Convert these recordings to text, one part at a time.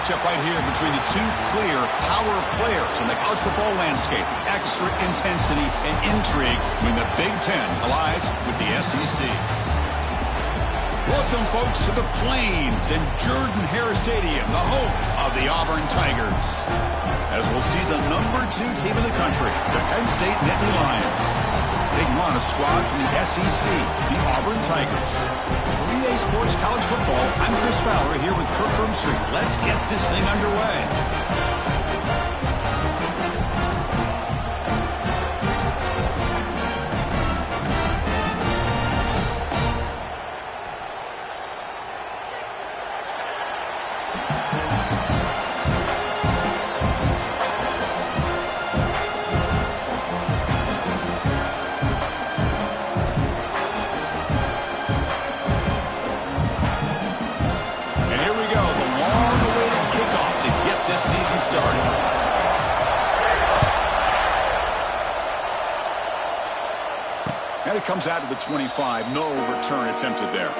matchup right here between the two clear power players in the college football landscape. Extra intensity and intrigue when the Big Ten collides with the SEC. Welcome, folks, to the Plains and Jordan-Hare Stadium, the home of the Auburn Tigers. As we'll see the #2 team in the country, the Penn State Nittany Lions, taking on a squad from the SEC, the Auburn Tigers. For EA Sports College Football, I'm Chris Fowler here with Kirk Herbstreit. Let's get this thing underway. And it comes out of the 25. No return attempted there.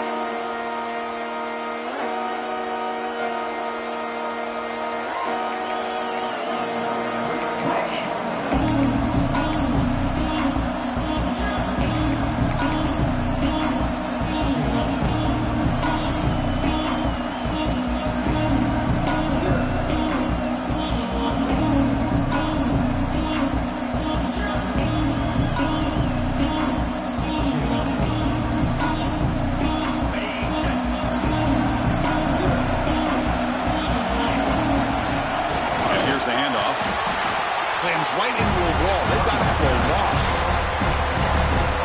Slams right into a wall. They've got him for a loss.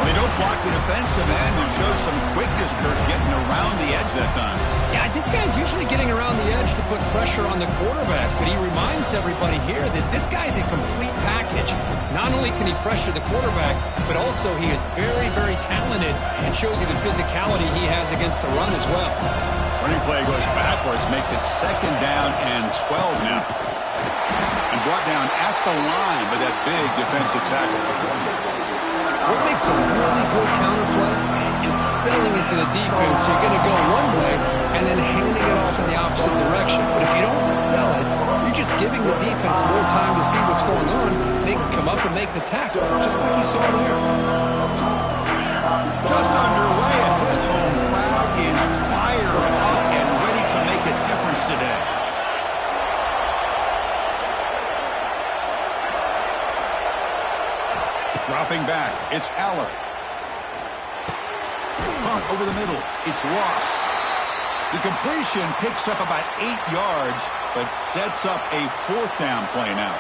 They don't block the defensive end and shows some quickness, Kirk, getting around the edge that time. Yeah, this guy's usually getting around the edge to put pressure on the quarterback, but he reminds everybody here that this guy's a complete package. Not only can he pressure the quarterback, but also he is very, very talented and shows you the physicality he has against the run as well. Running play goes backwards, makes it 2nd down and 12 now. And brought down at the line by that big defensive tackle. What makes a really good counterplay is selling it to the defense. You're going to go one way and then handing it off in the opposite direction. But if you don't sell it, you're just giving the defense more time to see what's going on. They can come up and make the tackle, just like you saw here. Just underway, and this home crowd is fired up and ready to make a difference today. Dropping back, it's Aller. Punt over the middle, it's Ross. The completion picks up about 8 yards, but sets up a 4th down play now.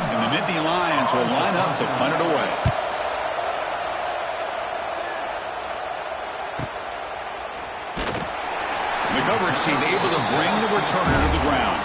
And the Nittany Lions will line up to punt it away. The coverage team able to bring the returner to the ground.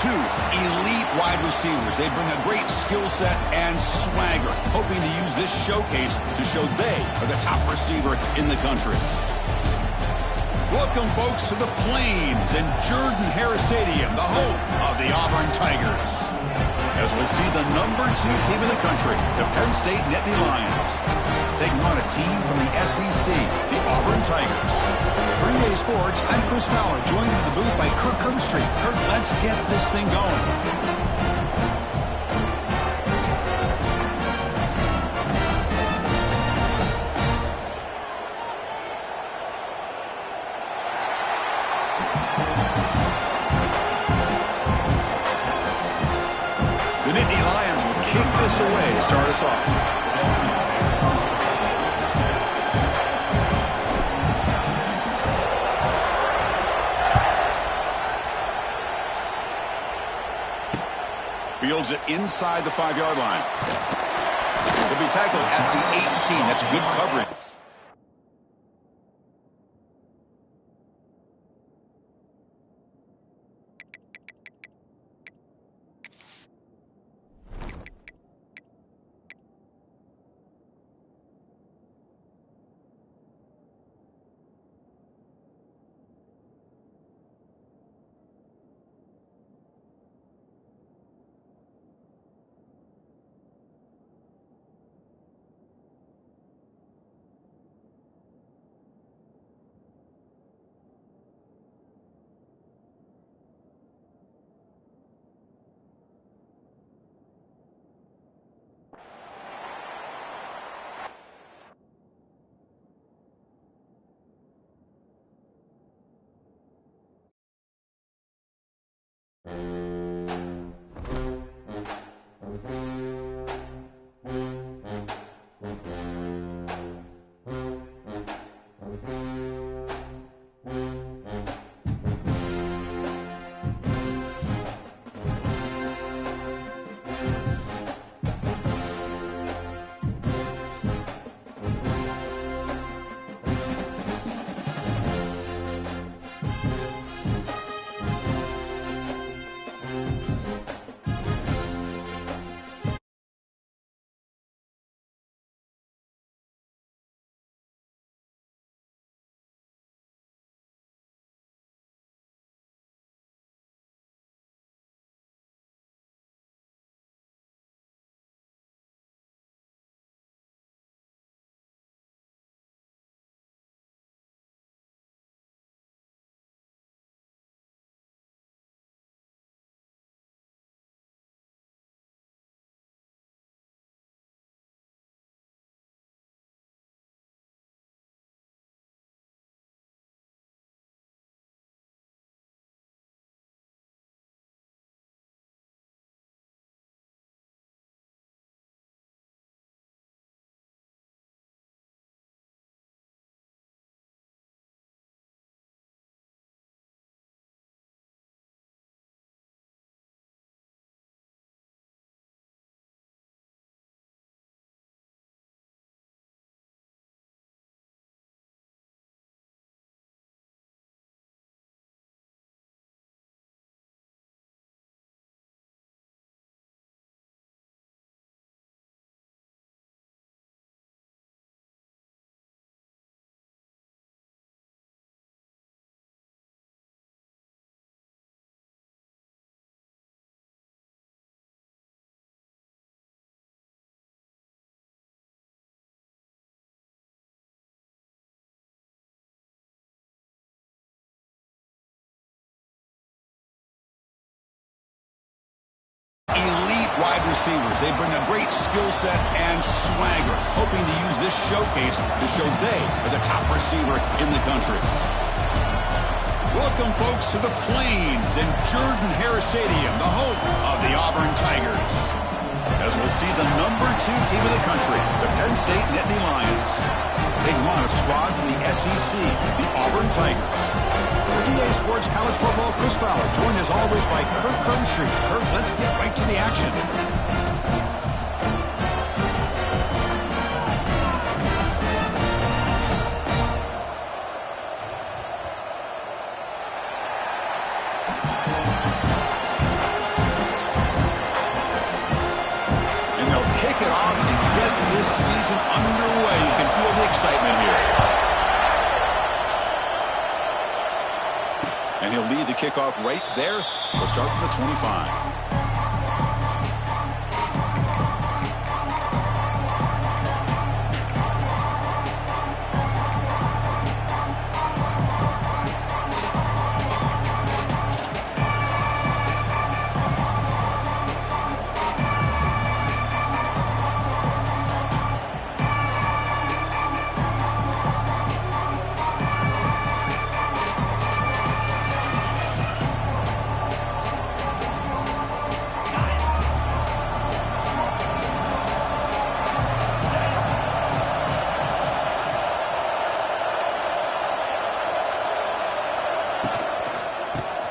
Two elite wide receivers. They bring a great skill set and swagger, hoping to use this showcase to show they are the top receiver in the country. Welcome, folks, to the Plains and Jordan-Hare Stadium, the home of the Auburn Tigers. As we'll see the number 2 team in the country, the Penn State Nittany Lions, taking on a team from the SEC, the Auburn Tigers. For EA Sports, I'm Chris Fowler, joined in the booth by Kirk Herbstreit. Kirk, let's get this thing going. The Nittany Lions will kick this away to start us off. Fields it inside the 5-yard line. He'll be tackled at the 18. That's good coverage. Wide receivers. They bring a great skill set and swagger, hoping to use this showcase to show they are the top receiver in the country. Welcome, folks, to the Plains and Jordan-Hare Stadium, the home of the Auburn Tigers. As we'll see the number 2 team in the country, the Penn State Nittany Lions, taking on a squad from the SEC, the Auburn Tigers. For EA Sports College Football, Chris Fowler, joined as always by Kirk Herbstreit. Kirk, let's get right to the action. And he'll lead the kickoff right there. We'll start from the 25.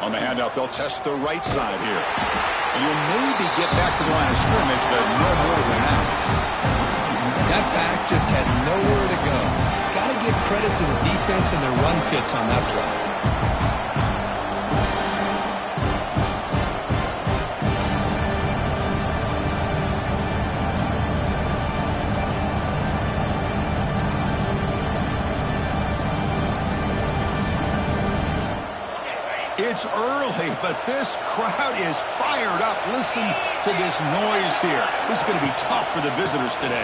On the handout, they'll test the right side here. And you'll maybe get back to the line of scrimmage, but no more than that. That back just had nowhere to go. Got to give credit to the defense and their run fits on that play. It's early, but this crowd is fired up. Listen to this noise here. This is going to be tough for the visitors today.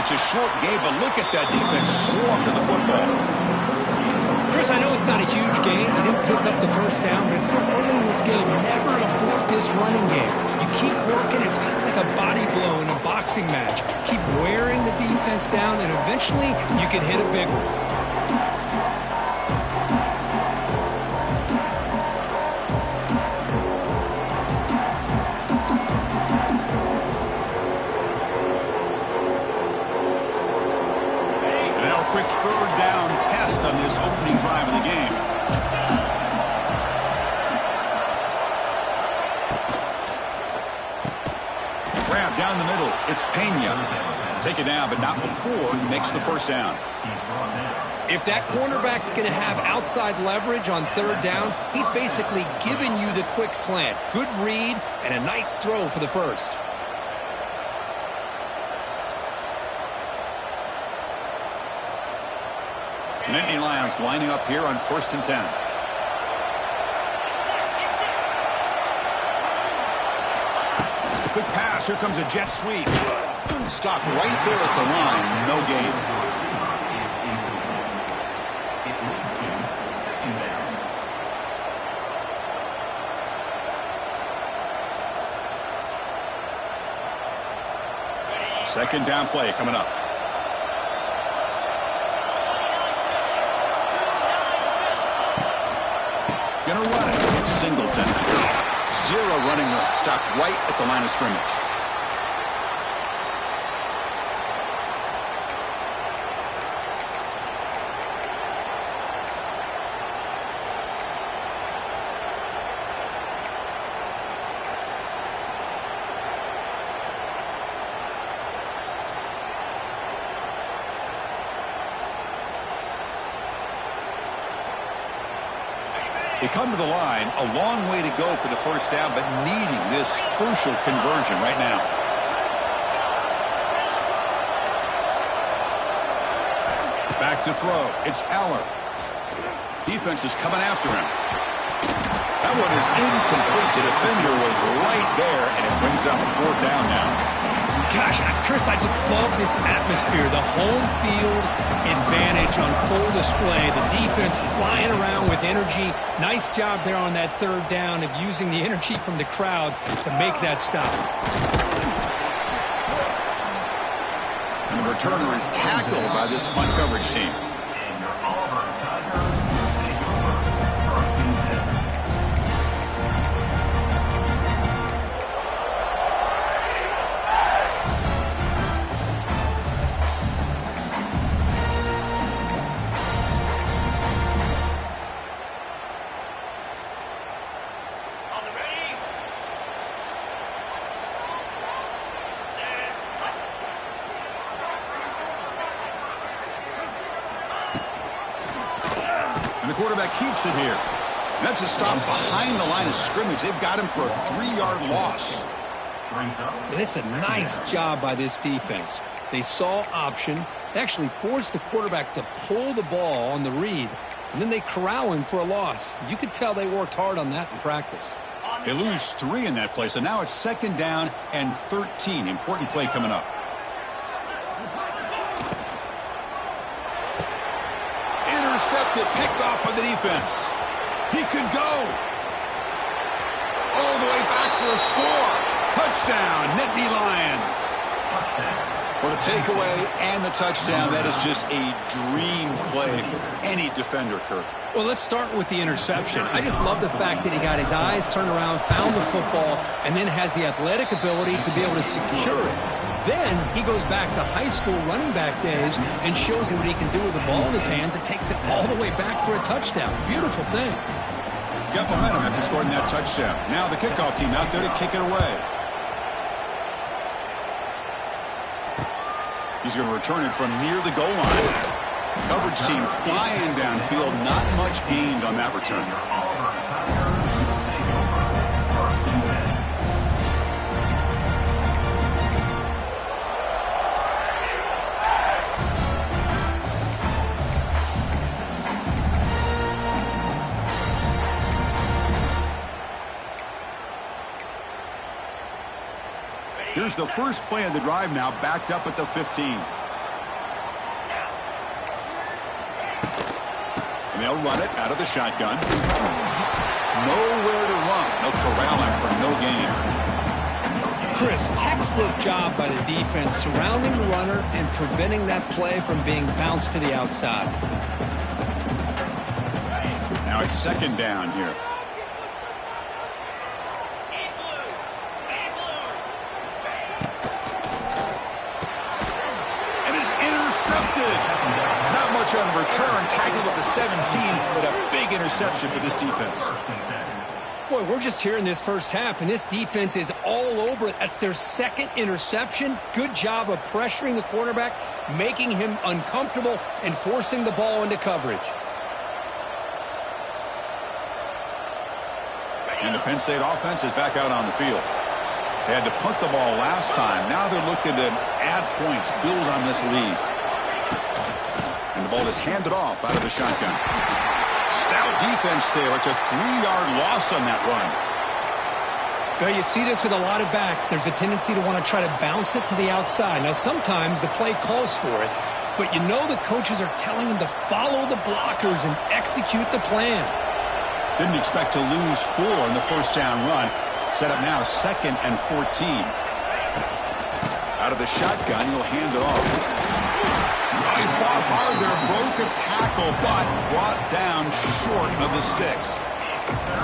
It's a short game, but look at that defense swarm to the football. Chris, I know it's not a huge game. They didn't pick up the first down, but it's still early in this game. Never abort this running game. You keep working. It's kind of like a body blow in a boxing match. Keep wearing the defense down, and eventually you can hit a big one. Quick third down test on this opening drive of the game. Grab down the middle. It's Pena. Take it down, but not before he makes the first down. If that cornerback's going to have outside leverage on third down, he's basically giving you the quick slant. Good read and a nice throw for the first. Nittany Lions lining up here on 1st and 10. Quick pass. Here comes a jet sweep. Stop right there at the line. No gain. Second down play coming up. Gonna run it. It's Singleton. Zero running room. Stopped right at the line of scrimmage. They come to the line, a long way to go for the first down, but needing this crucial conversion right now. Back to throw. It's Aller. Defense is coming after him. That one is incomplete. The defender was right there, and it brings up a fourth down now. Gosh, Chris, I just love this atmosphere. The home field advantage on full display. The defense flying around with energy. Nice job there on that third down of using the energy from the crowd to make that stop. And the returner is tackled by this punt coverage team. And the quarterback keeps it here. That's a stop behind the line of scrimmage. They've got him for a 3-yard loss. And it's a nice job by this defense. They saw option. They actually forced the quarterback to pull the ball on the read. and then they corral him for a loss. You could tell they worked hard on that in practice. They lose 3 in that play, so now it's 2nd down and 13. Important play coming up. Intercepted, picked off by the defense. He could go all the way back for a score. Touchdown, Nittany Lions. Well, the takeaway and the touchdown, that is just a dream play for any defender, Kirk. Well, let's start with the interception. I just love the fact that he got his eyes turned around, found the football, and then has the athletic ability to be able to secure it. Then he goes back to high school running back days and shows him what he can do with the ball in his hands and takes it all the way back for a touchdown. Beautiful thing. Got momentum after scoring that touchdown. Now the kickoff team out there to kick it away. He's going to return it from near the goal line. Coverage team flying downfield. Not much gained on that return. Here's the first play of the drive now, backed up at the 15. And they'll run it out of the shotgun. Nowhere to run. They'll corral him for no gain. Chris, textbook job by the defense surrounding the runner and preventing that play from being bounced to the outside. Now it's 2nd down here. Not much on the return, tackled at the 17, but a big interception for this defense. Boy, we're just here in this first half, and this defense is all over it. That's their 2nd interception. Good job of pressuring the quarterback, making him uncomfortable, and forcing the ball into coverage. And the Penn State offense is back out on the field. They had to punt the ball last time. Now they're looking to add points, build on this lead. And the ball is handed off out of the shotgun. Stout defense there. It's a 3-yard loss on that run. Well, you see this with a lot of backs. There's a tendency to want to try to bounce it to the outside. Now, sometimes the play calls for it, but you know the coaches are telling them to follow the blockers and execute the plan. Didn't expect to lose 4 in the first down run. Set up now 2nd and 14. Out of the shotgun, he'll hand it off. He fought hard there, broke a tackle, but brought down short of the sticks.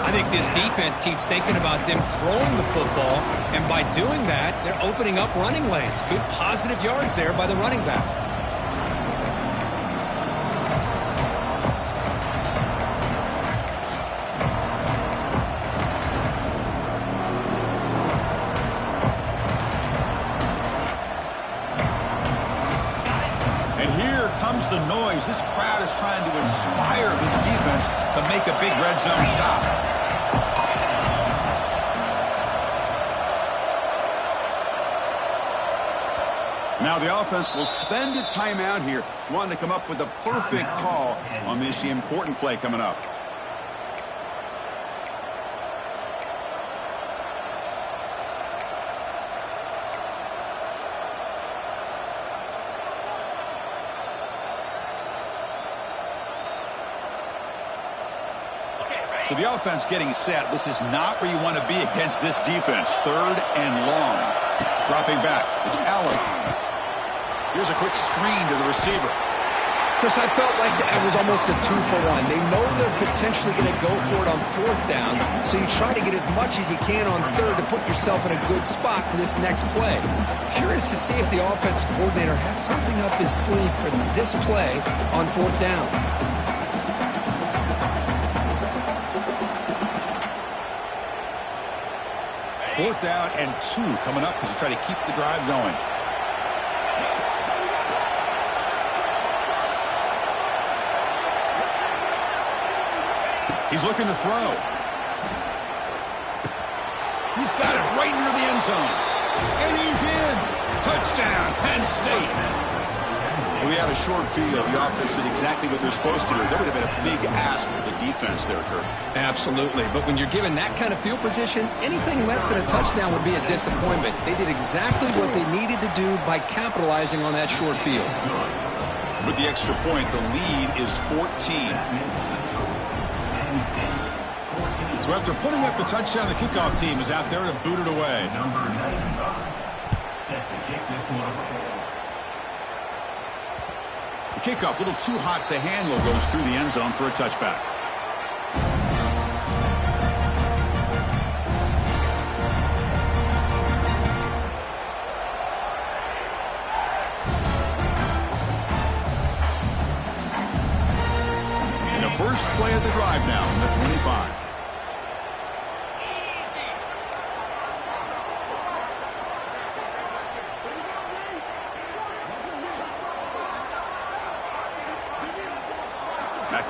I think this defense keeps thinking about them throwing the football, and by doing that, they're opening up running lanes. Good positive yards there by the running back. The noise. This crowd is trying to inspire this defense to make a big red zone stop. Now the offense will spend a timeout here, wanting to come up with a perfect call on this important play coming up. So the offense getting set. This is not where you want to be against this defense. 3rd and long. Dropping back. It's Allen. Here's a quick screen to the receiver. Chris, I felt like that was almost a 2-for-1. They know they're potentially going to go for it on 4th down, so you try to get as much as you can on 3rd to put yourself in a good spot for this next play. Curious to see if the offensive coordinator had something up his sleeve for this play on 4th down. 4th down and 2 coming up as you try to keep the drive going. He's looking to throw. He's got it right near the end zone. And he's in. Touchdown, Penn State. We had a short field. The offense did exactly what they're supposed to do. That would have been a big ask for the defense there, Kirk. Absolutely. But when you're given that kind of field position, anything less than a touchdown would be a disappointment. They did exactly what they needed to do by capitalizing on that short field. With the extra point, the lead is 14. So after putting up the touchdown, the kickoff team is out there to boot it away. Number 95 set to kick this one away. The kickoff, a little too hot to handle, goes through the end zone for a touchback. And the first play of the drive now from the 25.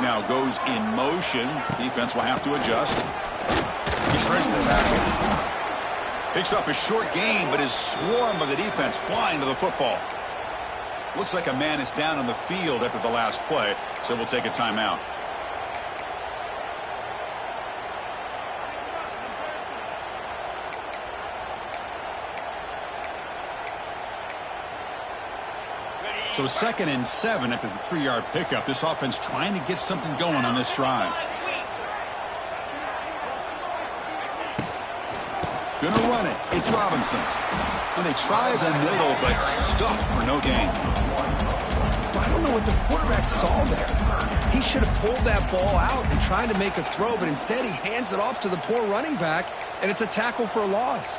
Now goes in motion. Defense will have to adjust. He shreds the tackle. Picks up a short gain, but his swarm of the defense flying to the football. Looks like a man is down on the field after the last play, so we'll take a timeout. So 2nd and 7 after the 3-yard pickup. This offense trying to get something going on this drive. Gonna run it. It's Robinson. And they try the middle, but stuffed for no gain. I don't know what the quarterback saw there. He should have pulled that ball out and tried to make a throw, but instead he hands it off to the poor running back, and it's a tackle for a loss.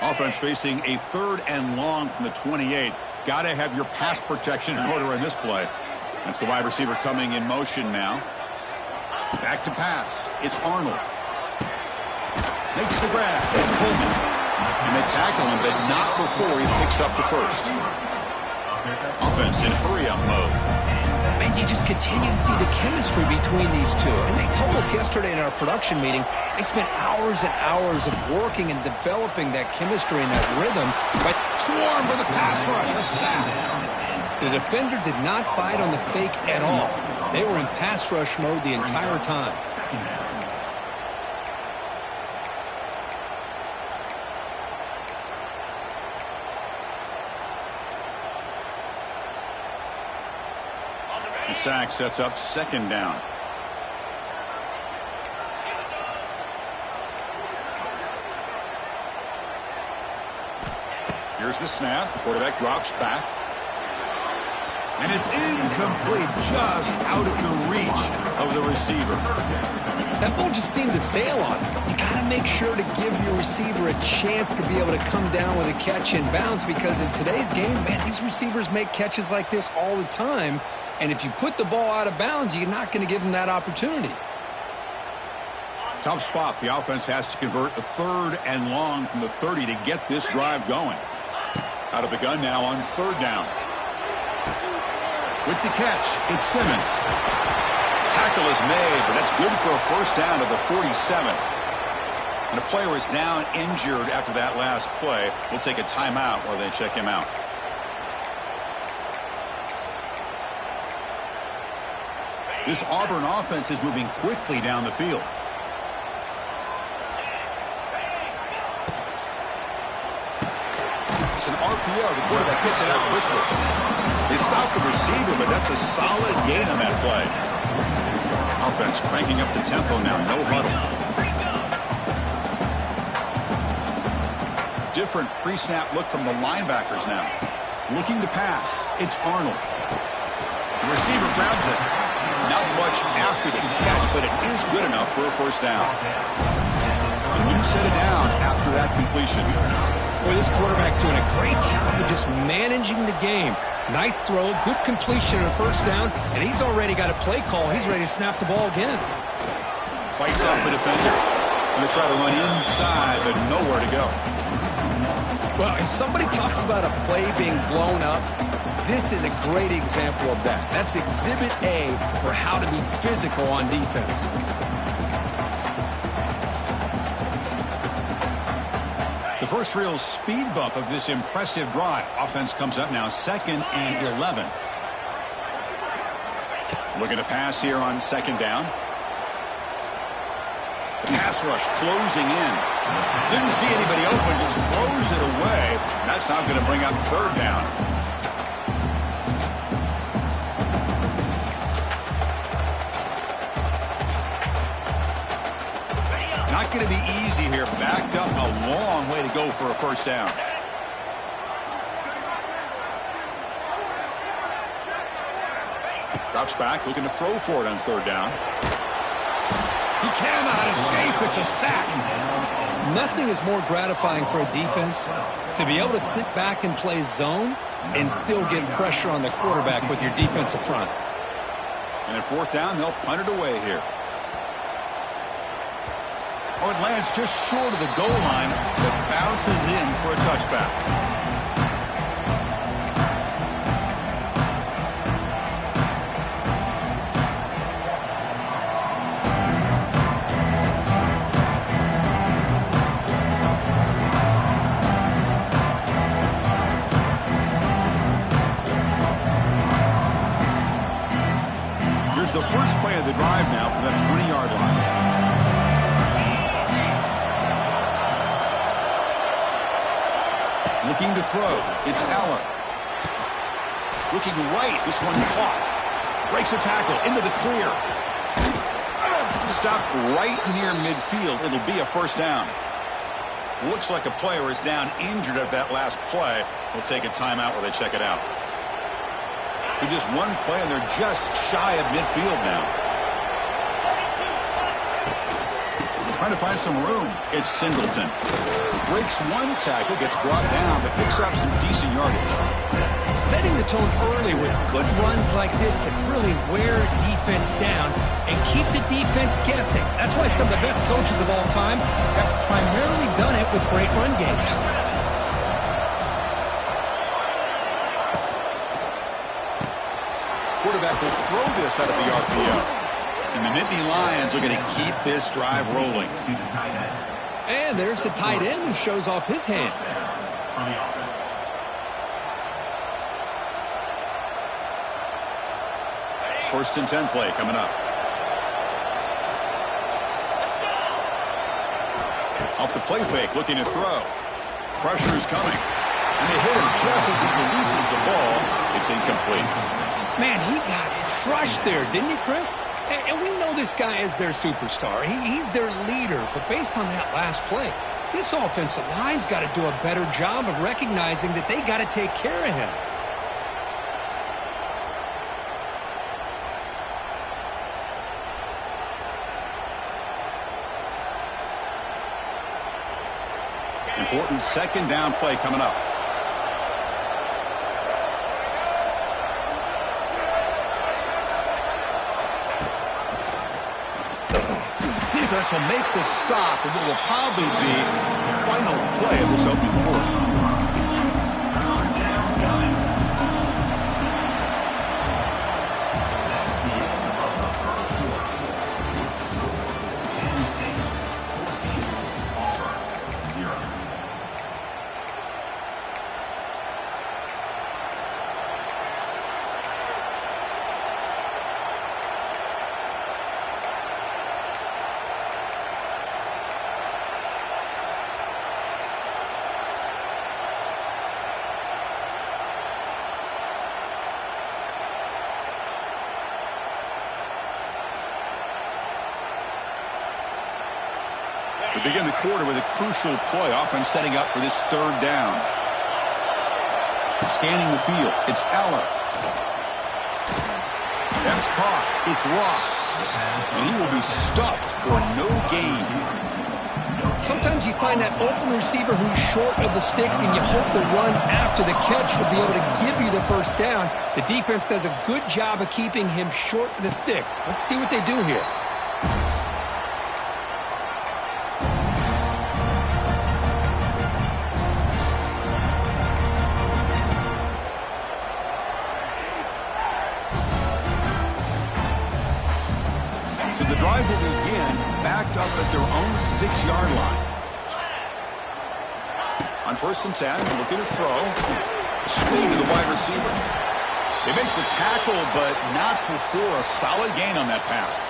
Offense facing a 3rd and long from the 28. Got to have your pass protection in order in this play. That's the wide receiver coming in motion now. Back to pass. It's Arnold. Makes the grab. It's Coleman. And they tackle him, but not before he picks up the first. Offense in hurry-up mode. And you just continue to see the chemistry between these two. And they told us yesterday in our production meeting, they spent hours and hours of working and developing that chemistry and that rhythm. But Swarm with a pass rush, a sack. The defender did not bite on the fake at all. They were in pass rush mode the entire time. The sack sets up 2nd down. Here's the snap. Quarterback drops back. And it's incomplete, just out of the reach of the receiver. That ball just seemed to sail on him. You got to make sure to give your receiver a chance to be able to come down with a catch in bounds, because in today's game, man, these receivers make catches like this all the time. And if you put the ball out of bounds, you're not going to give them that opportunity. Tough spot. The offense has to convert a 3rd and long from the 30 to get this drive going. Out of the gun now on 3rd down. With the catch, it's Simmons. Tackle is made, but that's good for a 1st down to the 47. And a player is down injured after that last play. We'll take a timeout while they check him out. This Auburn offense is moving quickly down the field. It's an RPO. The quarterback gets it out quickly. They stop the receiver, but that's a solid gain on that play. Offense cranking up the tempo now. No huddle. Different pre-snap look from the linebackers now. Looking to pass. It's Arnold. The receiver grabs it. Not much after the catch, but it is good enough for a 1st down. A new set of downs after that completion. Boy, this quarterback's doing a great job of just managing the game. Nice throw, good completion on a 1st down, and he's already got a play call. He's ready to snap the ball again. Fights off the defender. Going to try to run inside, but nowhere to go. Well, if somebody talks about a play being blown up, this is a great example of that. That's exhibit A for how to be physical on defense. The first real speed bump of this impressive drive. Offense comes up now 2nd and 11. Looking to pass here on 2nd down. The pass rush closing in. Didn't see anybody open, just throws it away. That's now going to bring up 3rd down. Not going to be easy here. Backed up a long way to go for a 1st down. Drops back, looking to throw for it on 3rd down. He cannot escape. It's a sack. Nothing is more gratifying for a defense to be able to sit back and play zone and still get pressure on the quarterback with your defensive front. And at 4th down, they'll punt it away here. Oh, it lands just short of the goal line, but bounces in for a touchback. Here's the first play of the drive now from that 20-yard line. Looking to throw. It's Allen. Looking right. This one caught. Breaks a tackle. Into the clear. Stopped right near midfield. It'll be a 1st down. Looks like a player is down injured at that last play. We'll take a timeout while they check it out. So just one play, and they're just shy of midfield now. Trying to find some room. It's Singleton. Breaks one tackle, gets brought down, but picks up some decent yardage. Setting the tone early with good runs like this can really wear defense down and keep the defense guessing. That's why some of the best coaches of all time have primarily done it with great run games. Quarterback will throw this out of the RPO. And the Nittany Lions are going to keep this drive rolling. And there's the tight end who shows off his hands. 1st and 10 play coming up. Off the play fake, looking to throw. Pressure is coming. And they hit him just as he releases the ball. It's incomplete. Man, he got crushed there, didn't he, Chris? And we know this guy is their superstar. He's their leader. But based on that last play, this offensive line's got to do a better job of recognizing that they got to take care of him. Important 2nd down play coming up. Defense will make the stop, and it will probably be the final play of this opening quarter. We begin the quarter with a crucial play, often setting up for this 3rd down. Scanning the field, it's Eller. That's caught. It's Ross. And he will be stuffed for no gain. Sometimes you find that open receiver who's short of the sticks, and you hope the run after the catch will be able to give you the 1st down. The defense does a good job of keeping him short of the sticks. Let's see what they do here. The drive will begin backed up at their own 6-yard line. On 1st and 10, looking to throw. Screen to the wide receiver. They make the tackle, but not before a solid gain on that pass.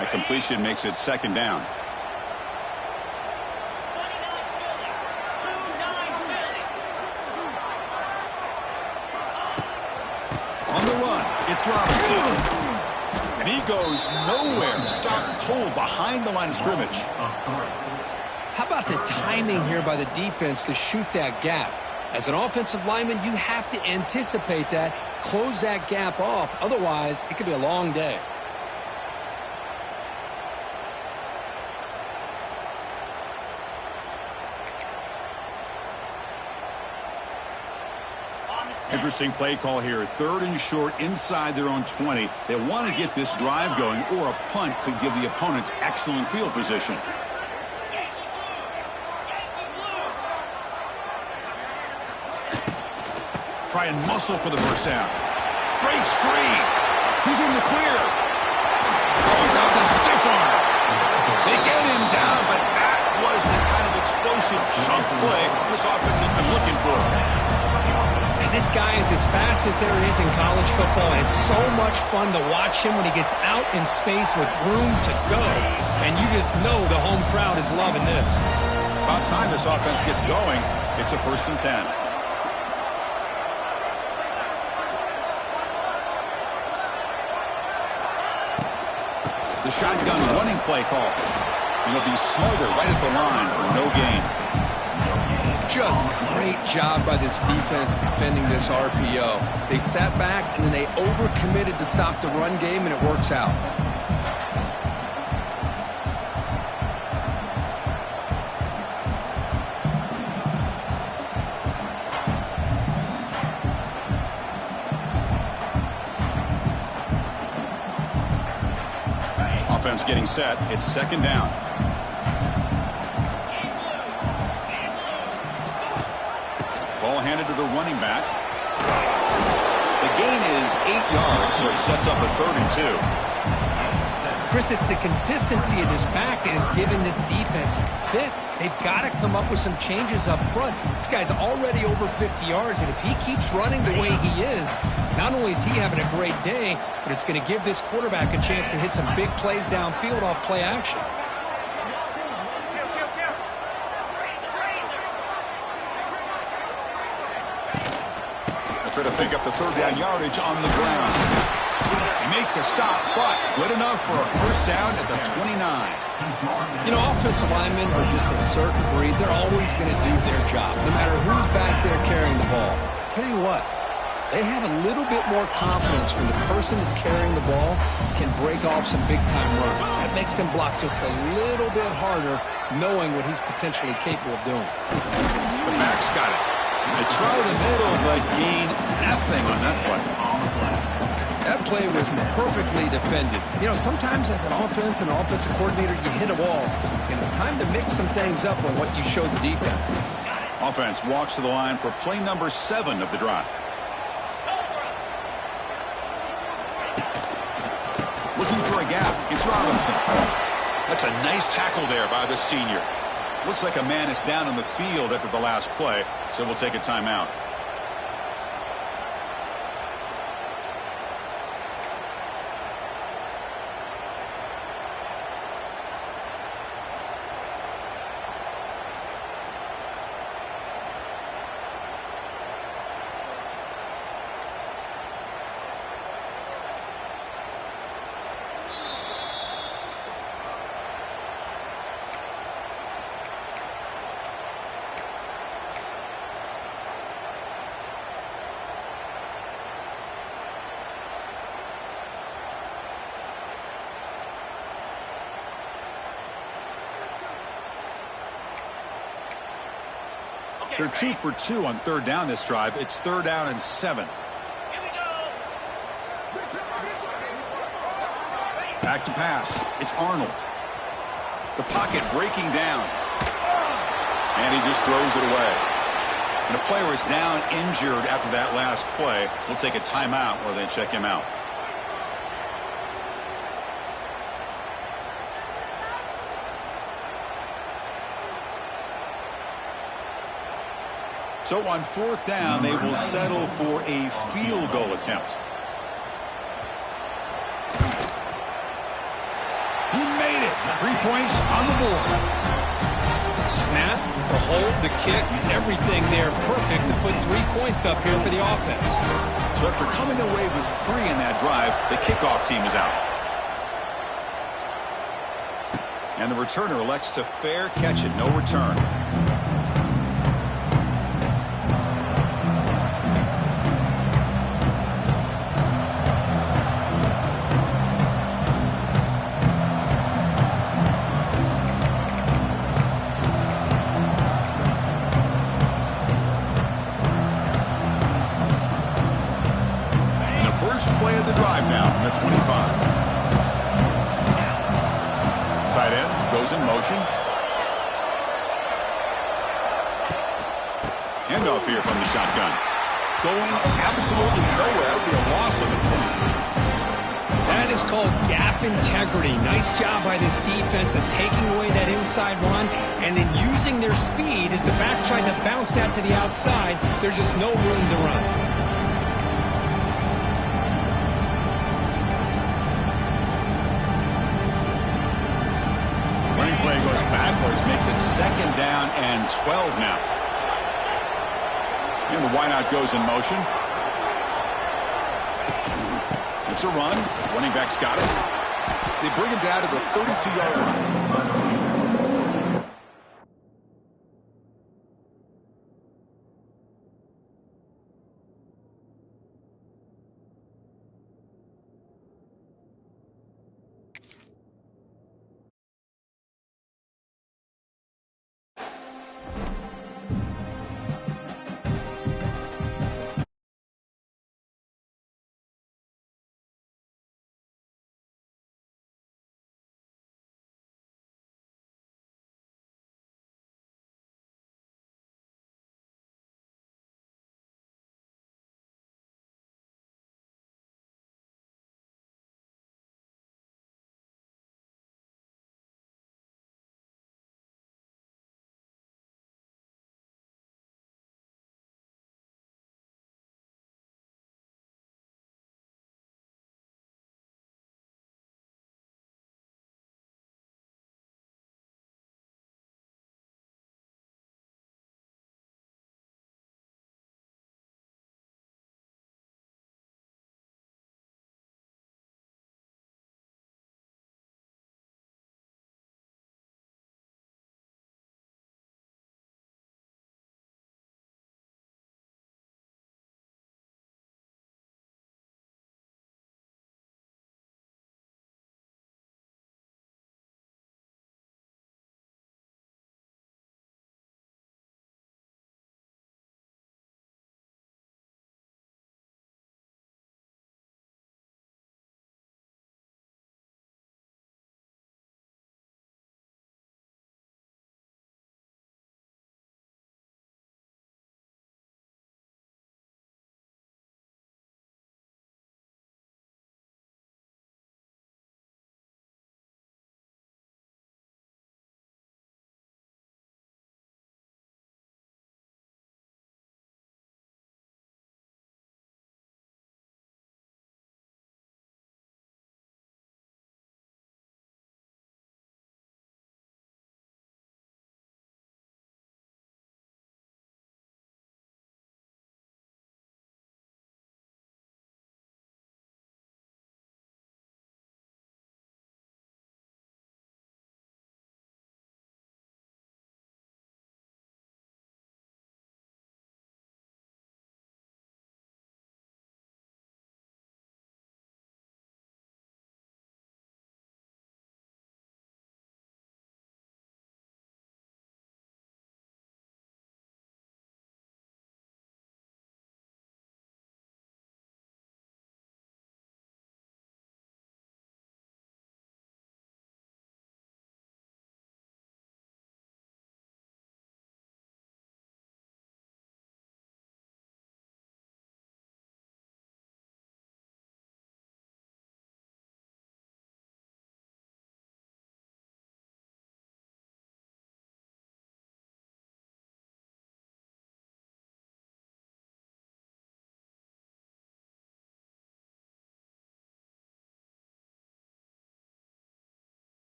A completion makes it 2nd down. On the run, it's Robinson. And he goes nowhere. Stopped cold behind the line of scrimmage. How about the timing here by the defense to shoot that gap? As an offensive lineman, you have to anticipate that, close that gap off. Otherwise, it could be a long day. Interesting play call here. 3rd and short inside their own 20. They want to get this drive going, or a punt could give the opponents excellent field position. Try and muscle for the 1st down. Breaks free. Who's in the clear? Goes out to stiff arm. They get him down, but that was the kind of explosive chunk play this offense has been looking for. This guy is as fast as there is in college football, and it's so much fun to watch him when he gets out in space with room to go. And you just know the home crowd is loving this. About time this offense gets going. It's a 1st and 10. The shotgun running play call. And it'll be smothered right at the line for no gain. Just great job by this defense defending this RPO. They sat back and then they overcommitted to stop the run game, and it works out. Offense getting set. It's 2nd down. Ball handed to the running back. The gain is 8 yards, so it sets up a 3rd and 2. Chris, it's the consistency of this back that is giving this defense fits. They've got to come up with some changes up front. This guy's already over 50 yards, and if he keeps running the way he is, not only is he having a great day, but it's going to give this quarterback a chance to hit some big plays downfield off play action. Try to pick up the 3rd down yardage on the ground. They make the stop, but good enough for a 1st down at the 29. You know, offensive linemen are just a certain breed. They're always going to do their job, no matter who's back there carrying the ball. I tell you what, they have a little bit more confidence when the person that's carrying the ball can break off some big-time runs. That makes them block just a little bit harder, knowing what he's potentially capable of doing. The back's got it. They try the middle, but gain nothing on that play. That play was perfectly defended. You know, sometimes as an offensive coordinator, you hit a wall, and it's time to mix some things up on what you showed the defense. Offense walks to the line for play number 7 of the drive. Looking for a gap. It's Robinson. That's a nice tackle there by the senior. Looks like a man is down on the field after the last play, so we'll take a timeout. They're 2 for 2 on 3rd down this drive. It's 3rd down and 7. Back to pass. It's Arnold. The pocket breaking down. And he just throws it away. And a player is down injured after that last play. We'll take a timeout while they check him out. So on 4th down, they will settle for a field goal attempt. He made it. 3 points on the board. Snap, the hold, the kick, everything there perfect to put 3 points up here for the offense. So after coming away with 3 in that drive, the kickoff team is out. And the returner elects to fair catch it, no return. First play of the drive now from the 25. Tight end goes in motion. Handoff here from the shotgun. Going absolutely nowhere. It would be a loss of a point. That is called gap integrity. Nice job by this defense of taking away that inside run and then using their speed as the back tried to bounce that to the outside. There's just no room to run. Play goes backwards, makes it 2nd down and 12 now. And the wideout goes in motion. It's a run. Running back's got it. They bring him down to the 32-yard line.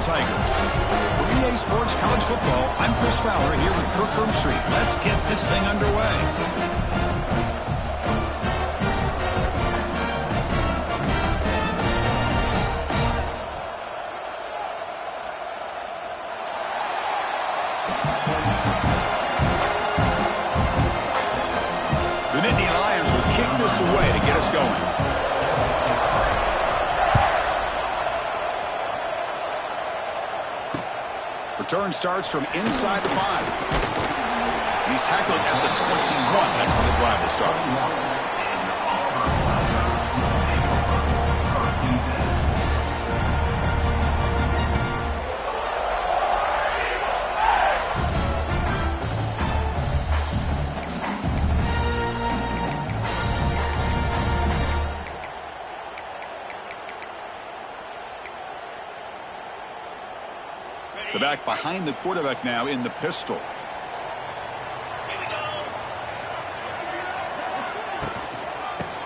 Tigers. For EA Sports College Football, I'm Chris Fowler here with Kirk Herbstreit. Let's get this thing underway. The Nittany Lions will kick this away to get us going. Return starts from inside the 5. He's tackled at the 21. That's where the drive will start. The back behind the quarterback now in the pistol.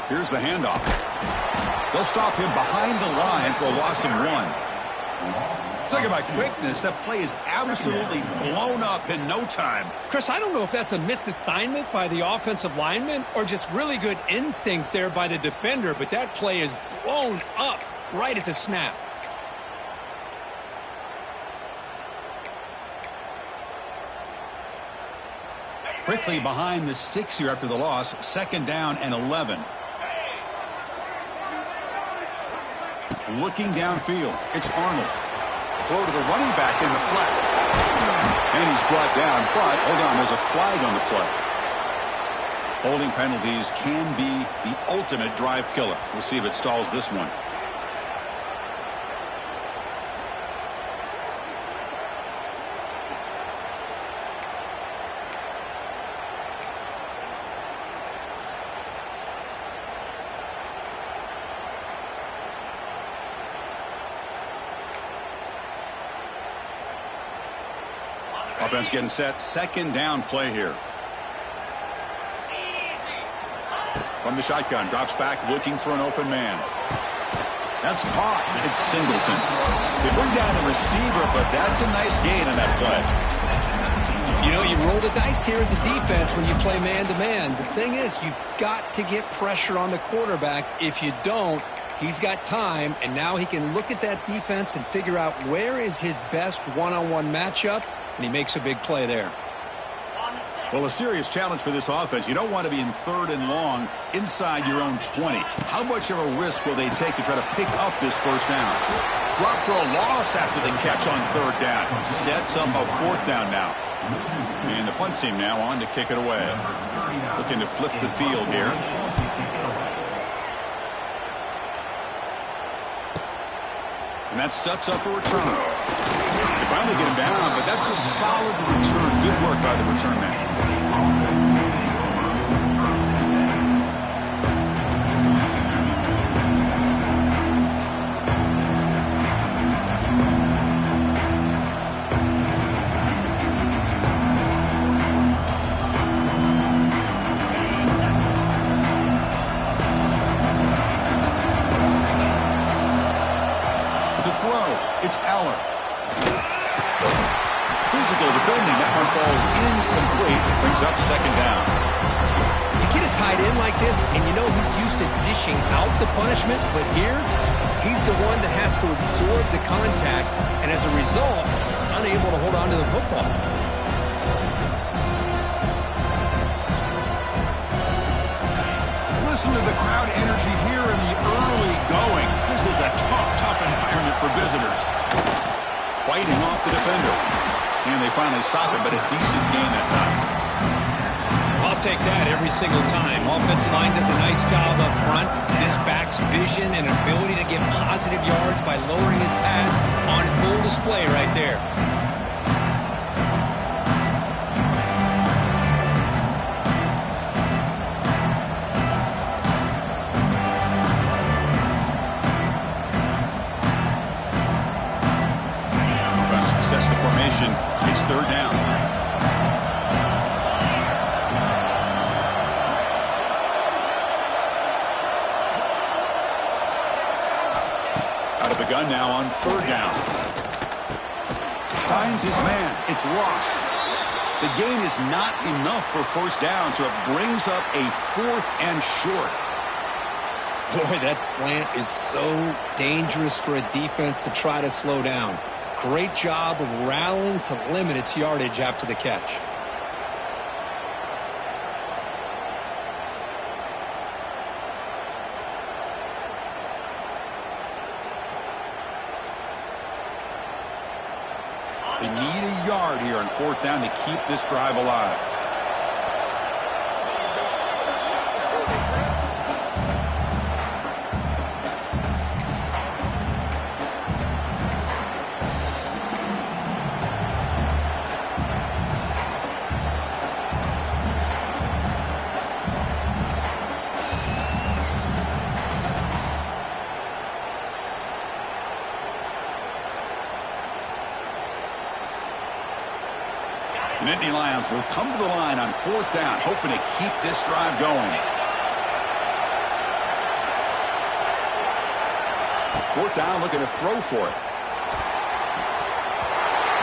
Here's the handoff. They'll stop him behind the line for a loss of 1. Talking about quickness, that play is absolutely blown up in no time. Chris, I don't know if that's a misassignment by the offensive lineman or just really good instincts there by the defender, but that play is blown up right at the snap. Quickly behind the sticks here after the loss. 2nd down and 11. Looking downfield. It's Arnold. Throw to the running back in the flat. And he's brought down, but hold on, there's a flag on the play. Holding penalties can be the ultimate drive killer. We'll see if it stalls this one. Offense getting set. 2nd down play here. From the shotgun, drops back looking for an open man. That's caught. It's Singleton. They bring down the receiver, but that's a nice gain on that play. You know, you roll the dice here as a defense when you play man-to-man. The thing is, you've got to get pressure on the quarterback. If you don't, he's got time, and now he can look at that defense and figure out where is his best one-on-one matchup, and he makes a big play there. Well, a serious challenge for this offense. You don't want to be in 3rd and long inside your own 20. How much of a risk will they take to try to pick up this 1st down? Drop for a loss after the catch on 3rd down. Sets up a 4th down now. And the punt team now on to kick it away. Looking to flip the field here. And that sets up a return. They finally get him down, but that's a solid return. Good work by the return man. It's Aller. Physical defending. That one falls incomplete. It brings up 2nd down. You get a tight end like this, and you know he's used to dishing out the punishment, but here, he's the one that has to absorb the contact, and as a result, he's unable to hold on to the football. Listen to the crowd energy here in the early going. This is a tough environment for visitors. Fighting off the defender. And they finally stop it, but a decent gain that time. I'll take that every single time. Offensive line does a nice job up front. This back's vision and ability to get positive yards by lowering his pads on full display right there. Sets the formation. It's 3rd down. Out of the gun now on 3rd down. finds his man. It's lost. The gain is not enough for first down, so it brings up a 4th and short. Boy, that slant is so dangerous for a defense to try to slow down. Great job of rallying to limit its yardage after the catch. They need a yard here on 4th down to keep this drive alive. The Nittany Lions will come to the line on 4th down, hoping to keep this drive going. 4th down, looking to throw for it.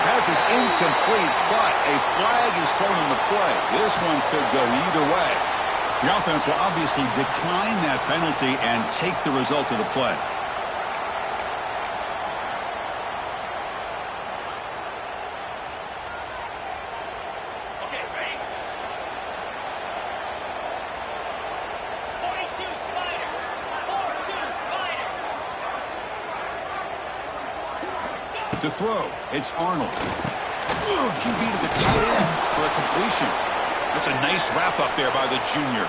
Pass is incomplete, but a flag is thrown on the play. This one could go either way. The offense will obviously decline that penalty and take the result of the play. To throw, it's Arnold. QB to the tight end for a completion. That's a nice wrap up there by the junior.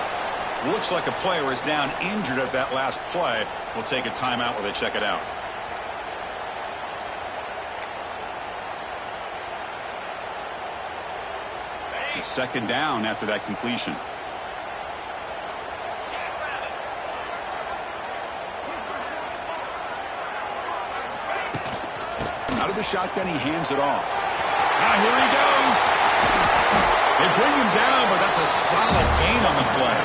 Looks like a player is down injured at that last play. We'll take a timeout while they check it out. It's 2nd down after that completion. Out of the shotgun, he hands it off. Now here he goes. They bring him down, but that's a solid gain on the play.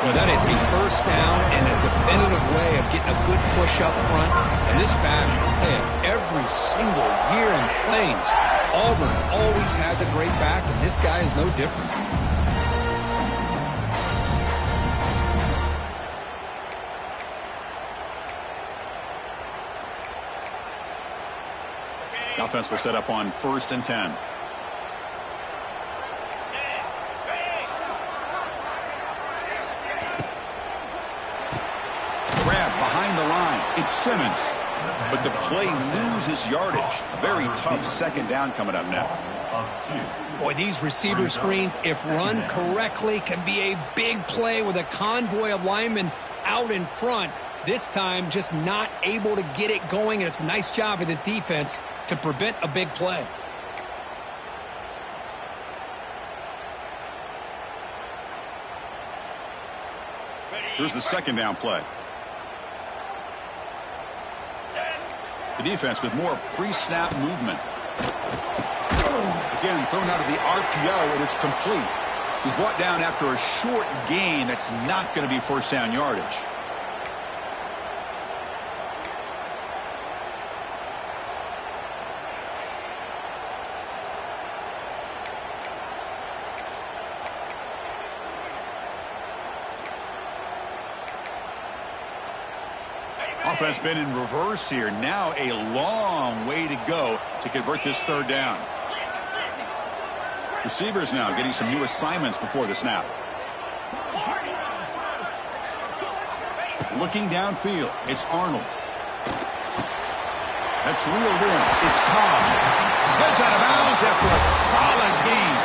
Well, that is a first down and a definitive way of getting a good push up front. And this back, I'll tell you, every single year in Plains, Auburn always has a great back, and this guy is no different. The offense will set up on 1st and 10. Grab behind the line. It's Simmons. But the play loses yardage. Very tough 2nd down coming up next. Boy, these receiver screens, if run correctly, can be a big play with a convoy of linemen out in front. This time, just not able to get it going, and it's a nice job of the defense to prevent a big play. Here's the 2nd down play. The defense with more pre-snap movement. Again, thrown out of the RPO, and it's complete. He's brought down after a short gain that's not going to be 1st down yardage. Offense been in reverse here. Now a long way to go to convert this 3rd down. Receivers now getting some new assignments before the snap. Looking downfield, it's Arnold. That's reeled in. It's Cobb. Heads out of bounds after a solid gain.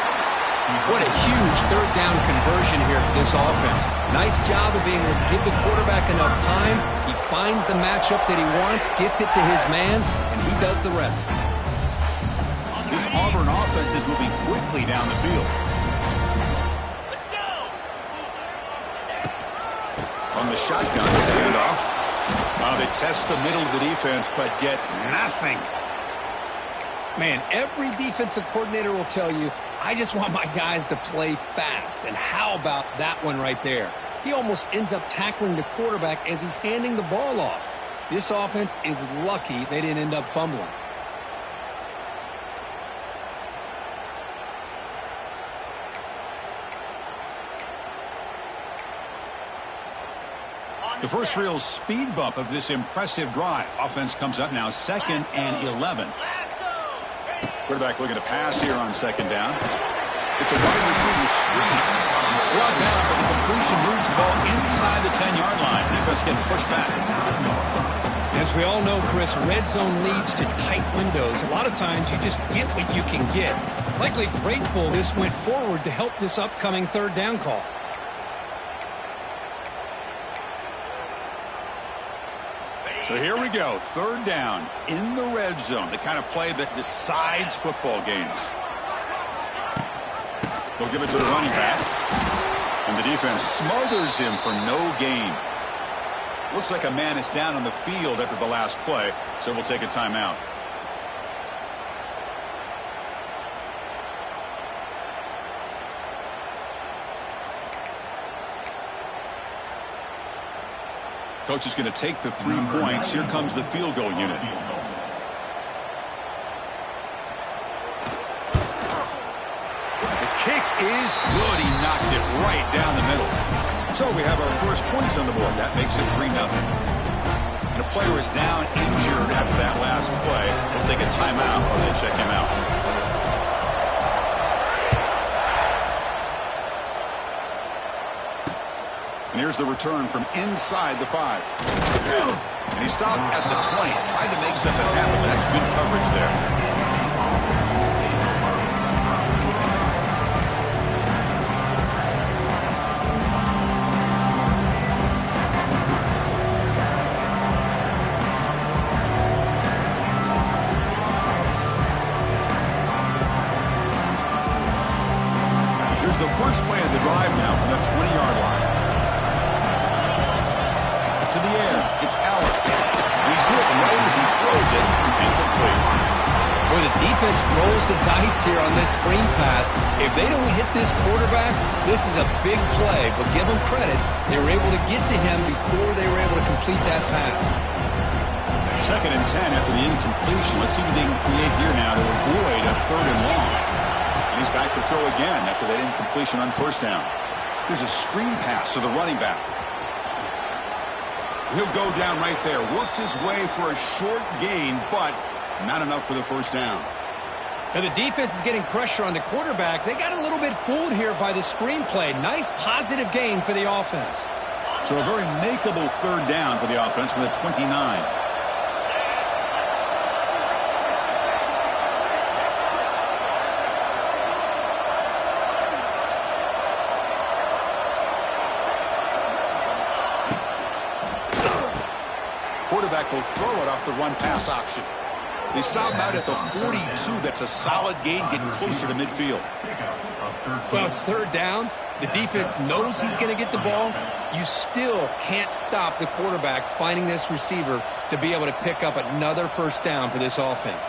What a huge 3rd down conversion here for this offense. Nice job of being able to give the quarterback enough time. He finds the matchup that he wants, gets it to his man, and he does the rest. This Auburn offense is moving quickly down the field. Let's go. On the shotgun, it's a handoff. They test the middle of the defense, but get nothing. Man, every defensive coordinator will tell you, I just want my guys to play fast. And how about that one right there? He almost ends up tackling the quarterback as he's handing the ball off. This offense is lucky they didn't end up fumbling. The first real speed bump of this impressive drive. Offense comes up now 2nd and 11. Quarterback looking to pass here on 2nd down. It's a wide receiver screen. Brought down, but the completion moves the ball inside the 10-yard line. Defense getting pushed back. As we all know, Chris, red zone leads to tight windows. A lot of times you just get what you can get. Likely grateful this went forward to help this upcoming 3rd down call. So here we go, 3rd down in the red zone, the kind of play that decides football games. They'll give it to the running back, and the defense smothers him for no gain. Looks like a man is down on the field after the last play, so we'll take a timeout. Coach is going to take the 3 points. Here comes the field goal unit. The kick is good. He knocked it right down the middle. So we have our first points on the board. That makes it 3-0. And a player is down injured after that last play. We'll take a timeout while they check him out. And here's the return from inside the 5. And he stopped at the 20. Tried to make something happen, but that's good coverage there. Here's the first play of the drive now from the 20-yard line. To the air. It's Allen. He's hit right as he throws it. Incomplete. Boy, the defense rolls the dice here on this screen pass. If they don't hit this quarterback, this is a big play. But give them credit. They were able to get to him before they were able to complete that pass. 2nd and 10 after the incompletion. Let's see what they can create here now to avoid a 3rd and long. And he's back to throw again after that incompletion on 1st down. Here's a screen pass to the running back. He'll go down right there. Worked his way for a short gain, but not enough for the 1st down. Now the defense is getting pressure on the quarterback. They got a little bit fooled here by the screenplay. Nice positive gain for the offense. So a very makeable 3rd down for the offense with a 29. Quarterback will throw it off the run-pass option. They stop out at the 42. That's a solid gain, getting closer to midfield. Well, it's 3rd down. The defense knows he's going to get the ball. You still can't stop the quarterback finding this receiver to be able to pick up another 1st down for this offense.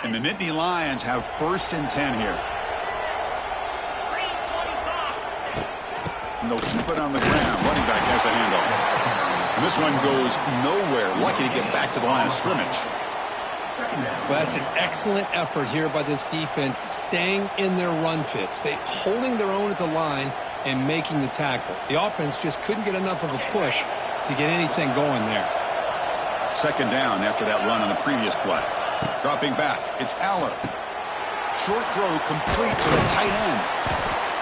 And the Nittany Lions have 1st and 10 here. And they'll keep it on the ground. Running back has the handoff. And this one goes nowhere. Lucky to get back to the line of scrimmage. Well, that's an excellent effort here by this defense, staying in their run fits. They holding their own at the line and making the tackle. The offense just couldn't get enough of a push to get anything going there. 2nd down after that run on the previous play. Dropping back, it's Aller. Short throw complete to the tight end.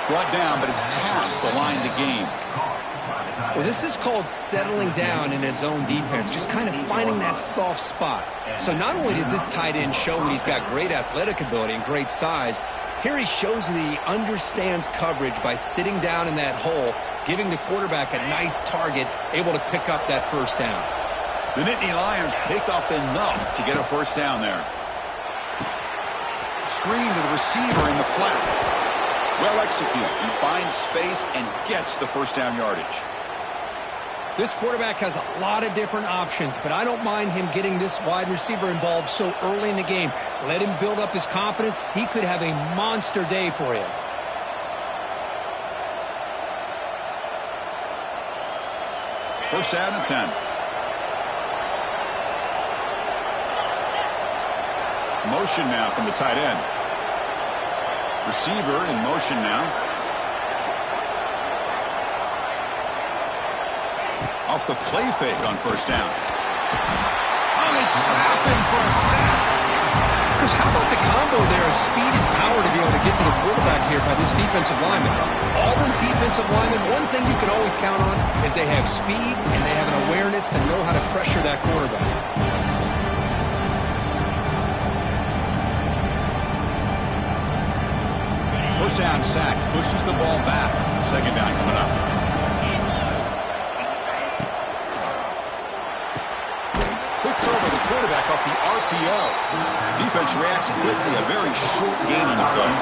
Brought down, but it's past the line to gain. Well, this is called settling down in his own defense, just kind of finding that soft spot. So not only does this tight end show that he's got great athletic ability and great size, here he shows that he understands coverage by sitting down in that hole, giving the quarterback a nice target, able to pick up that 1st down. The Nittany Lions pick up enough to get a 1st down there. Screen to the receiver in the flat. Well executed. He finds space and gets the 1st down yardage. This quarterback has a lot of different options, but I don't mind him getting this wide receiver involved so early in the game. Let him build up his confidence. He could have a monster day for him. First down and 10. Motion now from the tight end. Receiver in motion now. Off the play fake on 1st down. Oh, they trap him for a sack. Because how about the combo there of speed and power to be able to get to the quarterback here by this defensive lineman? All the defensive linemen, one thing you can always count on is they have speed and they have an awareness to know how to pressure that quarterback. First down sack pushes the ball back. 2nd down coming up. Quick throw by the quarterback off the RPO. Defense reacts quickly. A very short gain on the play.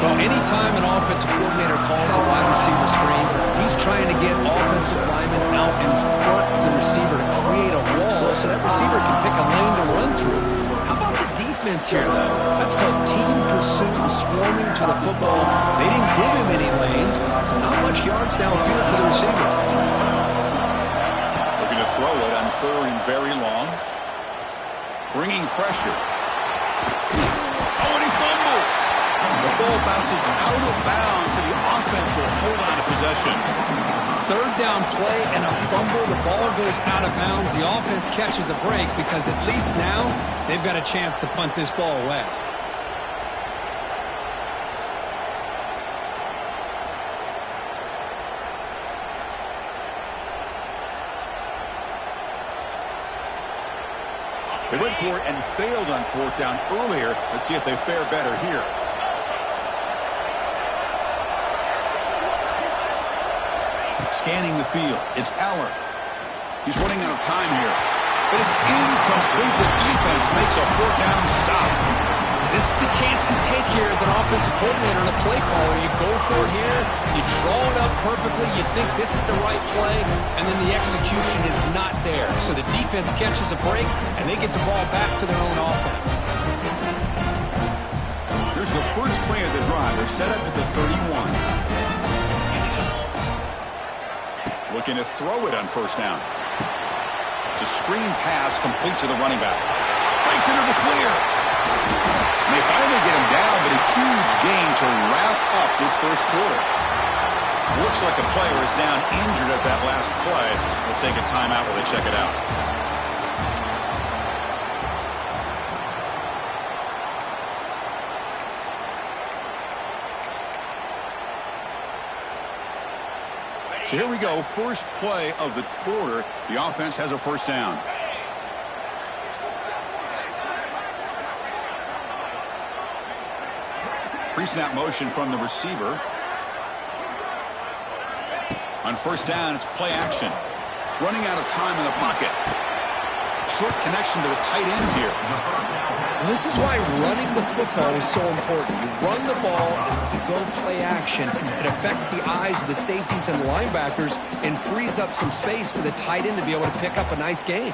Well, anytime an offensive coordinator calls a wide receiver screen, he's trying to get offensive linemen out in front of the receiver to create a wall so that receiver can pick a lane to run through. How about the defense here, though? That's called team pursuit and swarming to the football. They didn't give him any lanes, so not much yards downfield for the receiver. Looking to throw it on 3rd and very long. Bringing pressure. Oh, and he fumbles. The ball bounces out of bounds, so the offense will hold on to possession. 3rd down play and a fumble. The ball goes out of bounds. The offense catches a break because at least now they've got a chance to punt this ball away. They went for it and failed on 4th down earlier. Let's see if they fare better here. Scanning the field. It's Aller. He's running out of time here. But it's incomplete. The defense makes a 4th down stop. This is the chance you take here as an offensive coordinator and a play caller. You go for it here. You draw it up perfectly. You think this is the right play, and then the execution is not there. So the defense catches a break, and they get the ball back to their own offense. Here's the first play of the drive. They're set up at the 31. Looking to throw it on 1st down. It's a screen pass complete to the running back. Breaks into the clear. And they finally get him down, but a huge gain to wrap up this 1st quarter. Looks like a player is down injured at that last play. We'll take a timeout while they check it out. So here we go, first play of the quarter. The offense has a 1st down. Pre-snap motion from the receiver. On 1st down, it's play action. Running out of time in the pocket. Short connection to the tight end here. This is why running the football is so important. You run the ball and you go play action. It affects the eyes of the safeties and the linebackers and frees up some space for the tight end to be able to pick up a nice gain.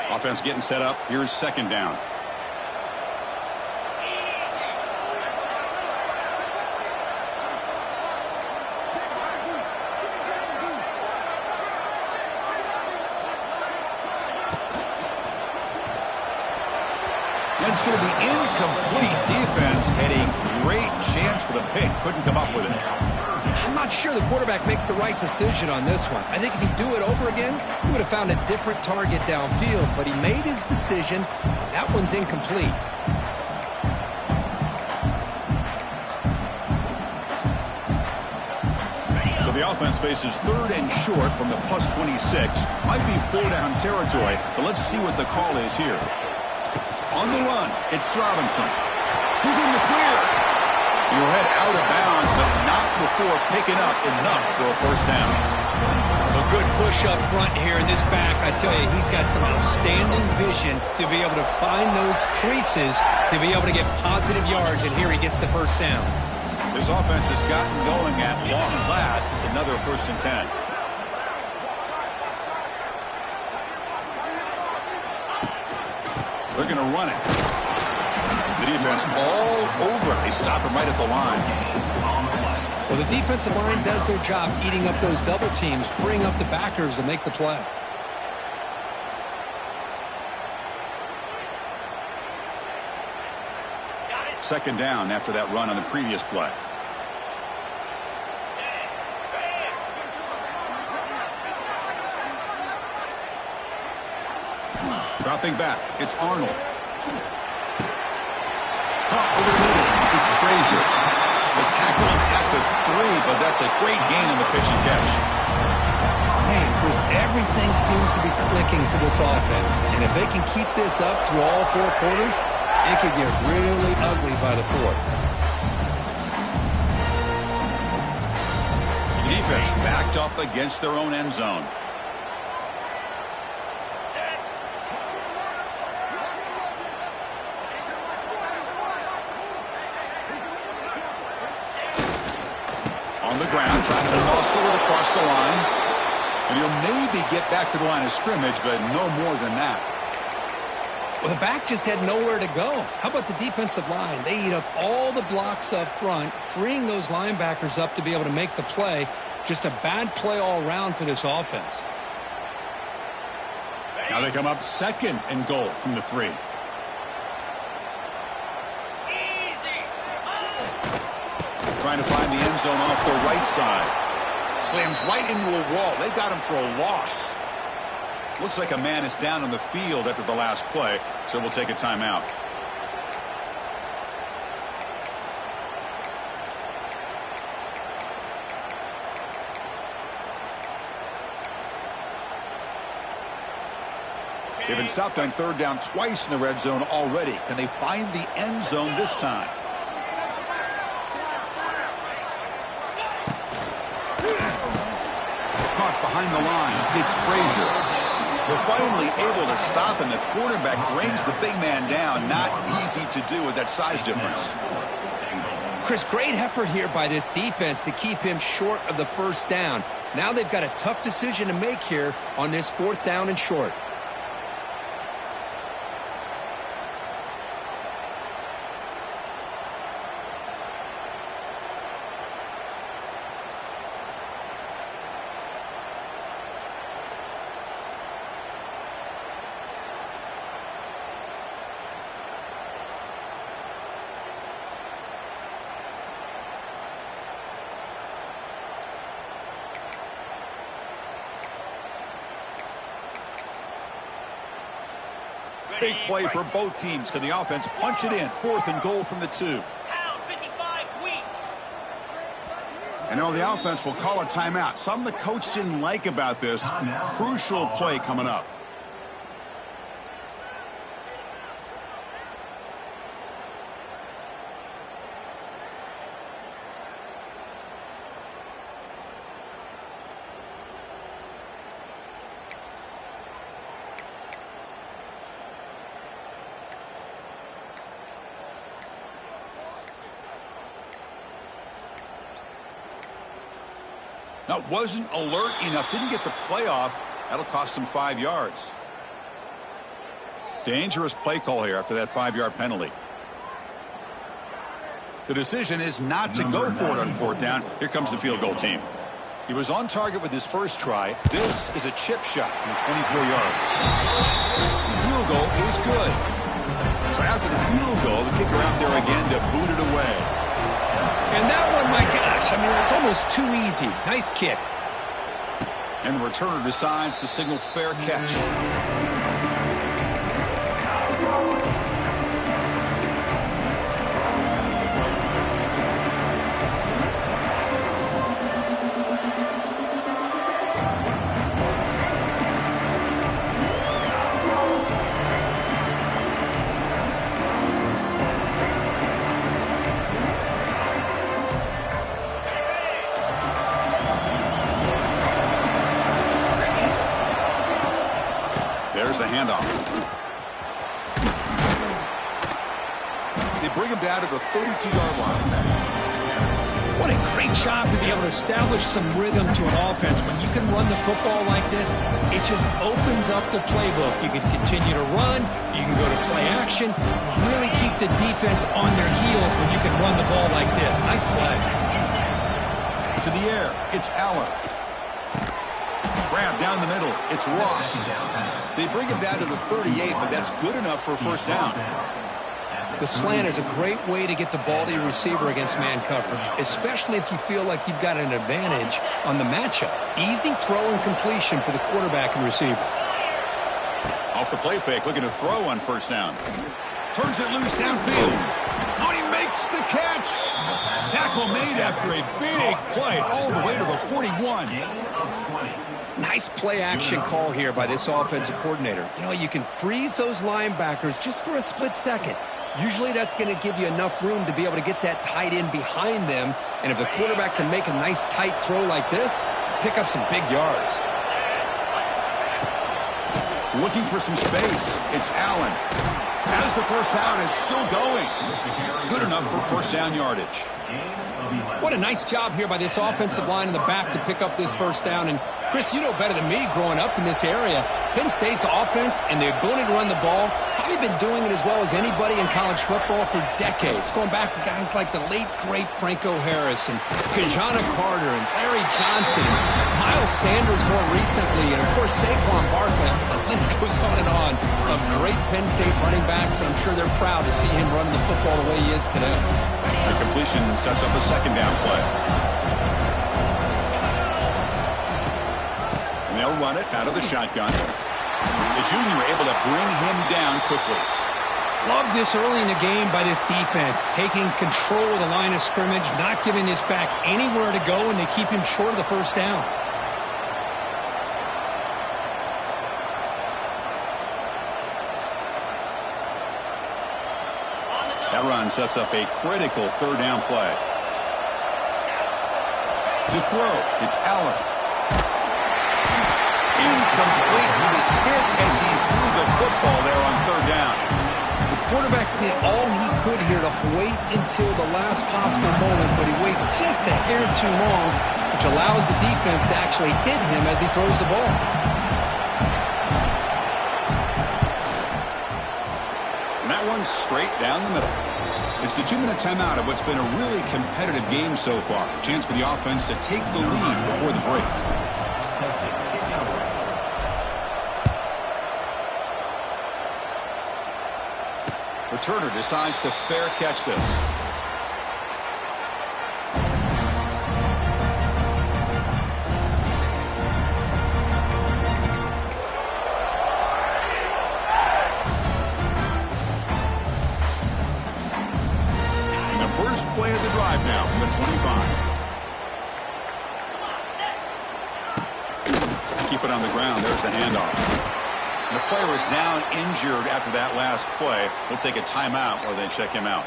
Offense getting set up. Here's 2nd down. It's going to be incomplete. Defense had a great chance for the pick. Couldn't come up with it. I'm not sure the quarterback makes the right decision on this one. I think if he'd do it over again, he would have found a different target downfield, but he made his decision. That one's incomplete. So the offense faces 3rd and short from the +26. Might be 4-down territory, but let's see what the call is here. On the run, it's Robinson. He's in the clear. He'll head out of bounds, but not before picking up enough for a first down. A good push up front here in this back. I tell you, he's got some outstanding vision to be able to find those creases, to be able to get positive yards, and here he gets the first down. This offense has gotten going at long last. It's another 1st and 10. They're going to run it. The defense all over it. They stop him right at the line. Well, the defensive line does their job eating up those double teams, freeing up the backers to make the play. Second down after that run on the previous play. Dropping back, it's Arnold. Caught over the middle, it's Frazier. The tackle at the 3, but that's a great gain on the pitch and catch. Man, Chris, everything seems to be clicking for this offense. And if they can keep this up through all 4 quarters, it could get really ugly by the 4th. The defense backed up against their own end zone. On the ground, trying to muscle it across the line. And he'll maybe get back to the line of scrimmage, but no more than that. Well, the back just had nowhere to go. How about the defensive line? They eat up all the blocks up front, freeing those linebackers up to be able to make the play. Just a bad play all around for this offense. Now they come up 2nd and goal from the 3. Trying to find the end zone off the right side. Slams right into a wall. They've got him for a loss. Looks like a man is down on the field after the last play, so we'll take a timeout. They've been stopped on 3rd down twice in the red zone already. Can they find the end zone this time? Caught behind the line. It's Frazier. They're finally able to stop, and the quarterback brings the big man down. Not easy to do with that size difference. Chris, great effort here by this defense to keep him short of the first down. Now they've got a tough decision to make here on this 4th down and short. Big play for both teams. Can the offense punch it in? 4th and goal from the 2. And now the offense will call a timeout. Something the coach didn't like about this. Crucial play coming up. Now, wasn't alert enough, didn't get the play off. That'll cost him 5 yards. Dangerous play call here after that 5-yard penalty. The decision is not to go for it on 4th down. Here comes the field goal team. He was on target with his first try. This is a chip shot from 24 yards. The field goal is good. So after the field goal, the kicker out there again to boot it away. And that one, my gosh, I mean, it's almost too easy. Nice kick. And the returner decides to signal fair catch. There's the handoff. They bring him down to the 32-yard line. What a great job to be able to establish some rhythm to an offense. When you can run the football like this, it just opens up the playbook. You can continue to run. You can go to play action. And really keep the defense on their heels when you can run the ball like this. Nice play. To the air, it's Allen. Grab down the middle, it's Ross. They bring him down to the 38, but that's good enough for a first down. The slant is a great way to get the ball to your receiver against man coverage, especially if you feel like you've got an advantage on the matchup. Easy throw and completion for the quarterback and receiver. Off the play fake, looking to throw on first down. Turns it loose downfield. Oh, he makes the catch. Tackle made after a big play all the way to the 41. Nice play-action call here by this offensive coordinator. You know, you can freeze those linebackers just for a split second. Usually that's going to give you enough room to be able to get that tight end behind them. And if the quarterback can make a nice tight throw like this, pick up some big yards. Looking for some space. It's Allen. As the first down is still going. Good enough for first down yardage. What a nice job here by this offensive line in the back to pick up this first down. And Chris, you know better than me growing up in this area, Penn State's offense and the ability to run the ball, probably been doing it as well as anybody in college football for decades, going back to guys like the late, great Franco Harris and Kajana Carter and Larry Johnson, and Miles Sanders more recently, and, of course, Saquon Barkley. The list goes on of great Penn State running backs, and I'm sure they're proud to see him running the football the way he is today. The completion sets up a second down play. And they'll run it out of the shotgun. The junior able to bring him down quickly. Love this early in the game by this defense, taking control of the line of scrimmage, not giving this back anywhere to go, and they keep him short of the first down. That run sets up a critical third down play. To throw, it's Allen. Incomplete. He was hit as he threw the football there on third down. The quarterback did all he could here to wait until the last possible moment, but he waits just a hair too long, which allows the defense to actually hit him as he throws the ball. And that one's straight down the middle. It's the 2-minute timeout of what's been a really competitive game so far. Chance for the offense to take the lead before the break. Returner decides to fair catch this. First play of the drive now from the 25. Keep it on the ground. There's the handoff. And the player is down injured after that last play. We'll take a timeout while they check him out.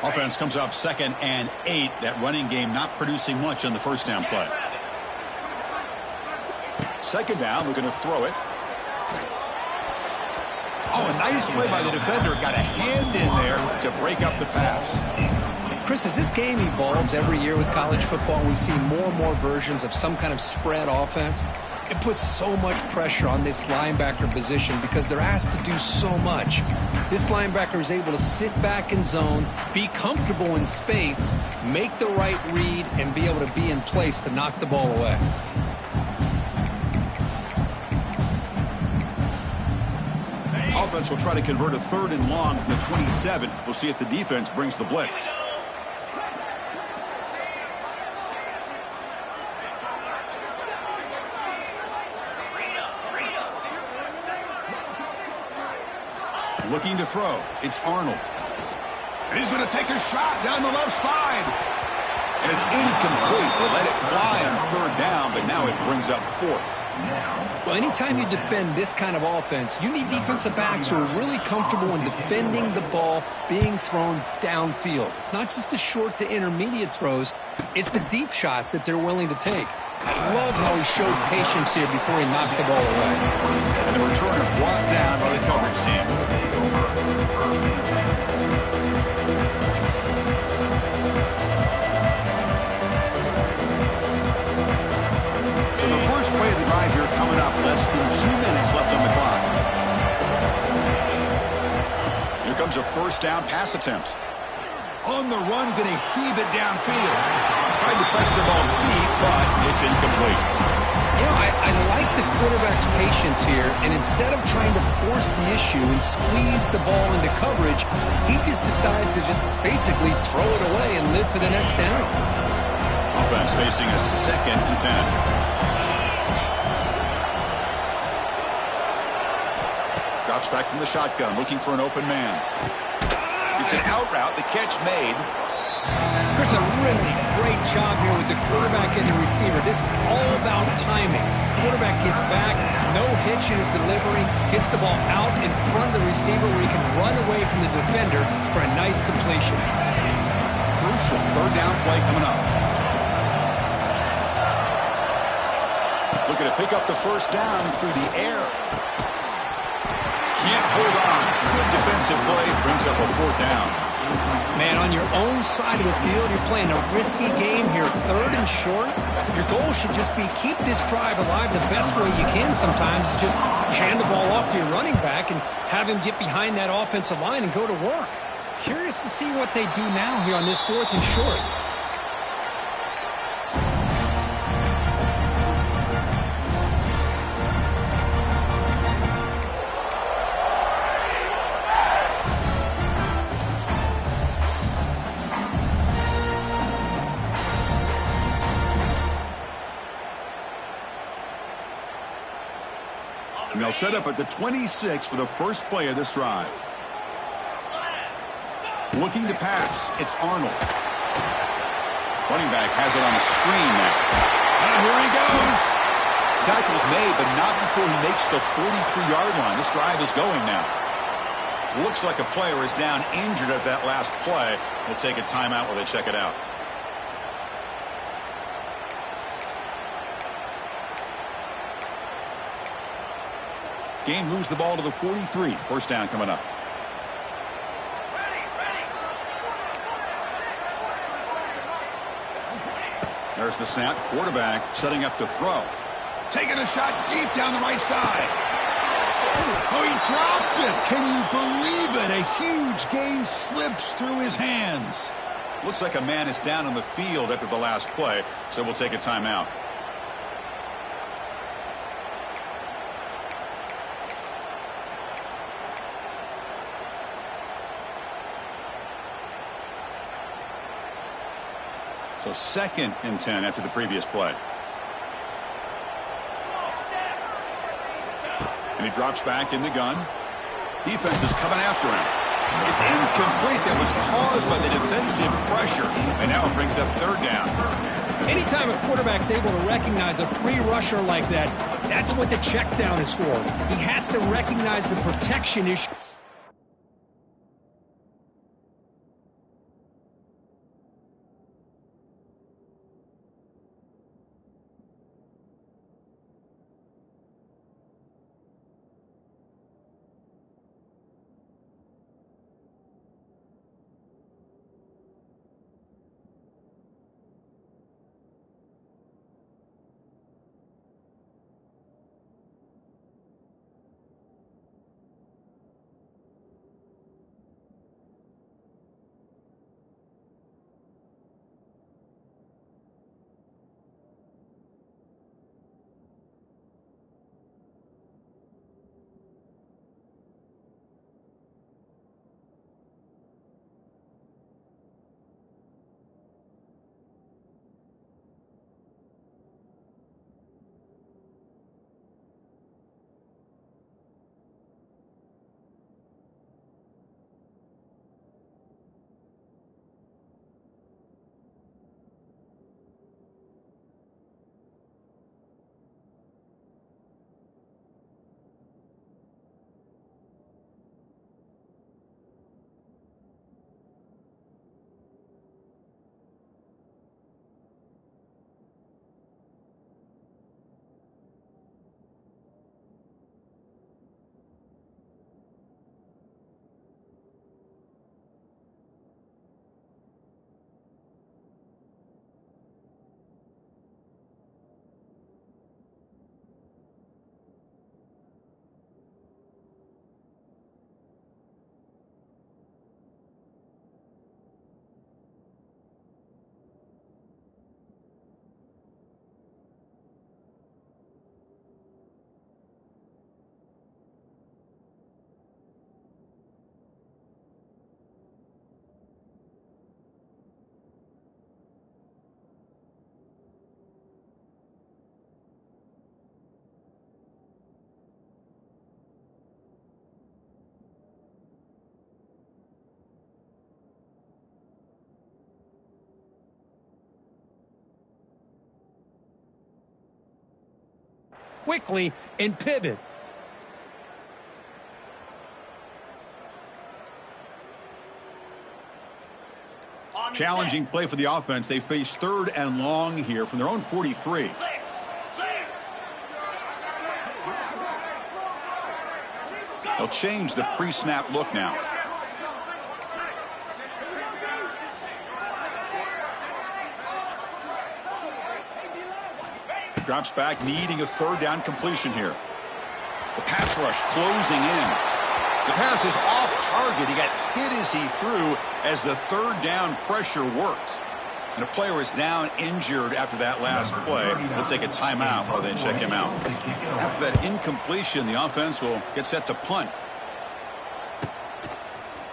Offense comes up 2nd and 8. That running game not producing much on the first down play. Second down, looking to throw it. Oh, a nice play by the defender. Got a hand in there to break up the pass. Chris, as this game evolves every year with college football, we see more and more versions of some kind of spread offense. It puts so much pressure on this linebacker position because they're asked to do so much. This linebacker is able to sit back in zone, be comfortable in space, make the right read, and be able to be in place to knock the ball away. Offense will try to convert a 3rd and long from the 27. We'll see if the defense brings the blitz. Looking to throw. It's Arnold. And he's going to take a shot down the left side. And it's incomplete. They let it fly on 3rd down, but now it brings up 4th. Well, anytime you defend this kind of offense, you need defensive backs who are really comfortable in defending the ball being thrown downfield. It's not just the short to intermediate throws. It's the deep shots that they're willing to take. I love how he showed patience here before he knocked the ball away. And the returner brought down by the coverage team. So the first play of the drive here coming up. Less than 2 minutes left on the clock. Here comes a 1st down pass attempt. On the run, going to heave it downfield. Tried to press the ball deep, but it's incomplete. You know, I like the quarterback's patience here, and instead of trying to force the issue and squeeze the ball into coverage, he just decides to just basically throw it away and live for the next down. Offense facing a 2nd and 10. Drops back from the shotgun, looking for an open man. It's an out route, the catch made. There's a really great job here with the quarterback and the receiver. This is all about timing. Quarterback gets back, no hitch in his delivery, gets the ball out in front of the receiver where he can run away from the defender for a nice completion. Crucial 3rd down play coming up. Looking to pick up the 1st down through the air. Can't hold on. Good defensive play. Brings up a 4th down. Man, on your own side of the field, you're playing a risky game here. 3rd and short. Your goal should just be keep this drive alive the best way you can sometimes. Is just hand the ball off to your running back and have him get behind that offensive line and go to work. Curious to see what they do now here on this 4th and short. And they'll set up at the 26 for the first play of this drive. Looking to pass. It's Arnold. Running back has it on a screen now. And here he goes. Tackle's made, but not before he makes the 43-yard line. This drive is going now. Looks like a player is down injured at that last play. We'll take a timeout while they check it out. Game moves the ball to the 43. 1st down coming up. There's the snap. Quarterback setting up to throw. Taking a shot deep down the right side. Oh, he dropped it. Can you believe it? A huge gain slips through his hands. Looks like a man is down on the field after the last play, so we'll take a timeout. So 2nd and 10 after the previous play. And he drops back in the gun. Defense is coming after him. It's incomplete. That was caused by the defensive pressure. And now it brings up 3rd down. Anytime a quarterback's able to recognize a free rusher like that, that's what the check down is for. He has to recognize the protection issue. quickly and pivot. Challenging play for the offense. They face 3rd and long here from their own 43. They'll change the pre-snap look now. Drops back, needing a 3rd down completion here. The pass rush closing in. The pass is off target. He got hit as he threw as the 3rd down pressure worked. And a player is down injured after that last play. We'll take a timeout while they check him out. After that incompletion, the offense will get set to punt.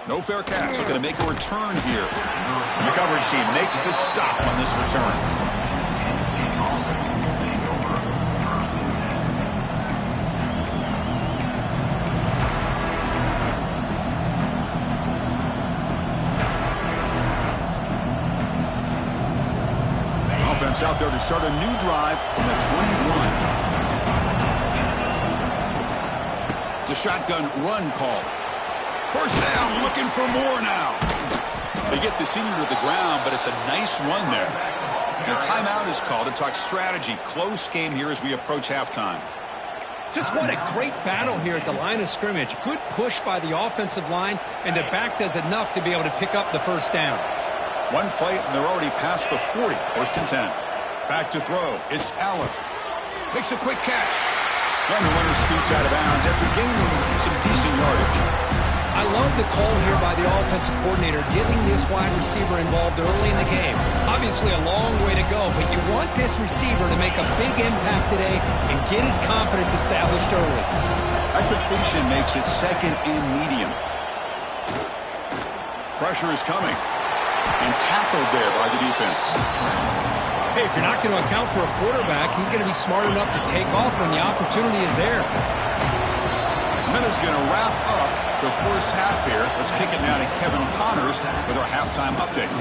No fair catch. Looking to make a return here. And the coverage team makes the stop on this return. Out there to start a new drive from the 21. It's a shotgun run call. First down, looking for more now. They get the senior to the ground, but it's a nice run there. And a timeout is called to talk strategy. Close game here as we approach halftime. Just what a great battle here at the line of scrimmage. Good push by the offensive line, and the back does enough to be able to pick up the first down. One play, and they're already past the 40. 1st and 10. Back to throw. It's Allen. Makes a quick catch. And the runner scoots out of bounds after gaining some decent yardage. I love the call here by the offensive coordinator, getting this wide receiver involved early in the game. Obviously a long way to go, but you want this receiver to make a big impact today and get his confidence established early. That completion makes it 2nd and medium. Pressure is coming. And tackled there by the defense. Hey, if you're not going to account for a quarterback, he's going to be smart enough to take off when the opportunity is there. And that is going to wrap up the first half here. Let's kick it now to Kevin Connors with our halftime update.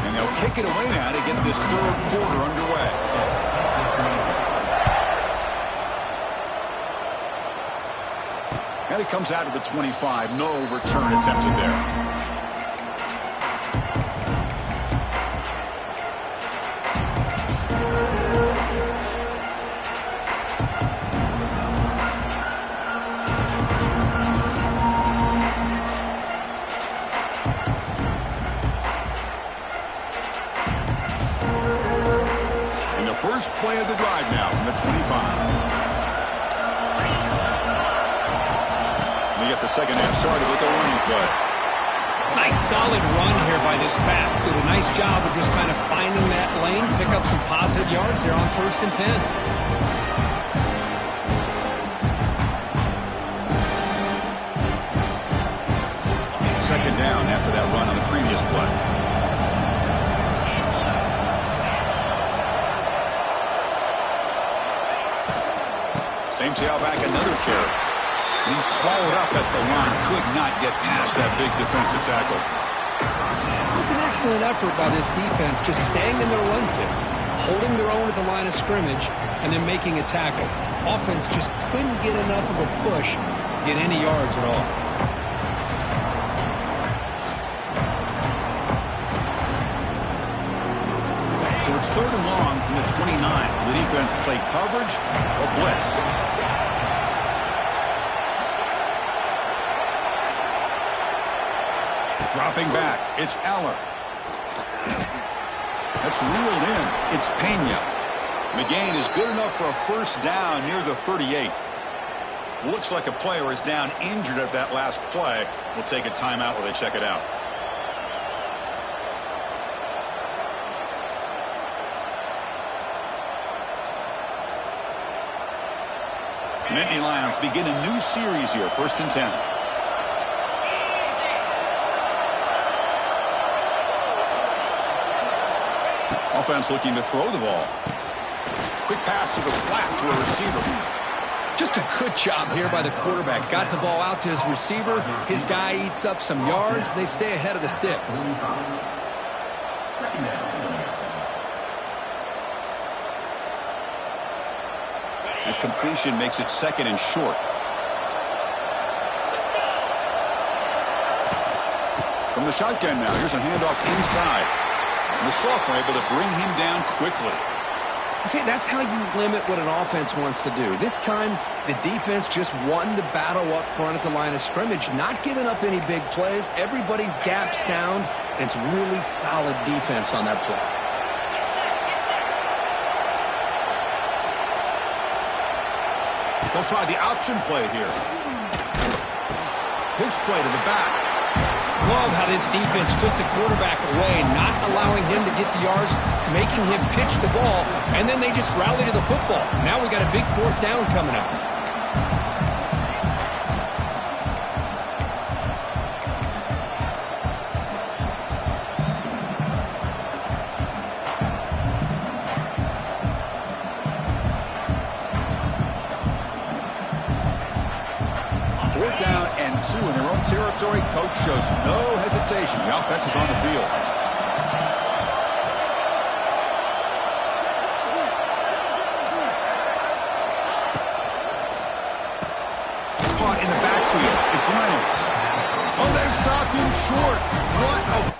And they'll kick it away now to get this 3rd quarter underway. And it comes out of the 25. No return attempted there. And the first play of the drive now from the 25. Get the second half started with a running play. Nice solid run here by this back. Did a nice job of just kind of finding that lane, pick up some positive yards there on 1st and 10. Second down after that run on the previous play. Same tailback, another carry. He's swallowed up at the line. Could not get past that big defensive tackle. It was an excellent effort by this defense, just staying in their run fits, holding their own at the line of scrimmage, and then making a tackle. Offense just couldn't get enough of a push to get any yards at all. So it's 3rd and long from the 29. The defense play coverage or blitz. Dropping back, it's Allen. That's reeled in. It's Pena. The gain is good enough for a first down near the 38. Looks like a player is down injured at that last play. We'll take a timeout while they check it out. Nittany Lions begin a new series here, 1st and 10. Offense looking to throw the ball. Quick pass to the flat to a receiver. Just a good job here by the quarterback. Got the ball out to his receiver. His guy eats up some yards. They stay ahead of the sticks. completion makes it 2nd and short. From the shotgun now, here's a handoff inside. And the sophomore able to bring him down quickly. See, that's how you limit what an offense wants to do. This time, the defense just won the battle up front at the line of scrimmage, not giving up any big plays. Everybody's gap sound, and it's really solid defense on that play. They'll try the option play here. Pitch play to the back. Love how this defense took the quarterback away, not allowing him to get the yards, making him pitch the ball, and then they just rally to the football. Now we got a big 4th down coming up. In their own territory, coach shows no hesitation. The offense is on the field. Caught in the backfield. It's Reynolds. Oh, they've stopped him short. What a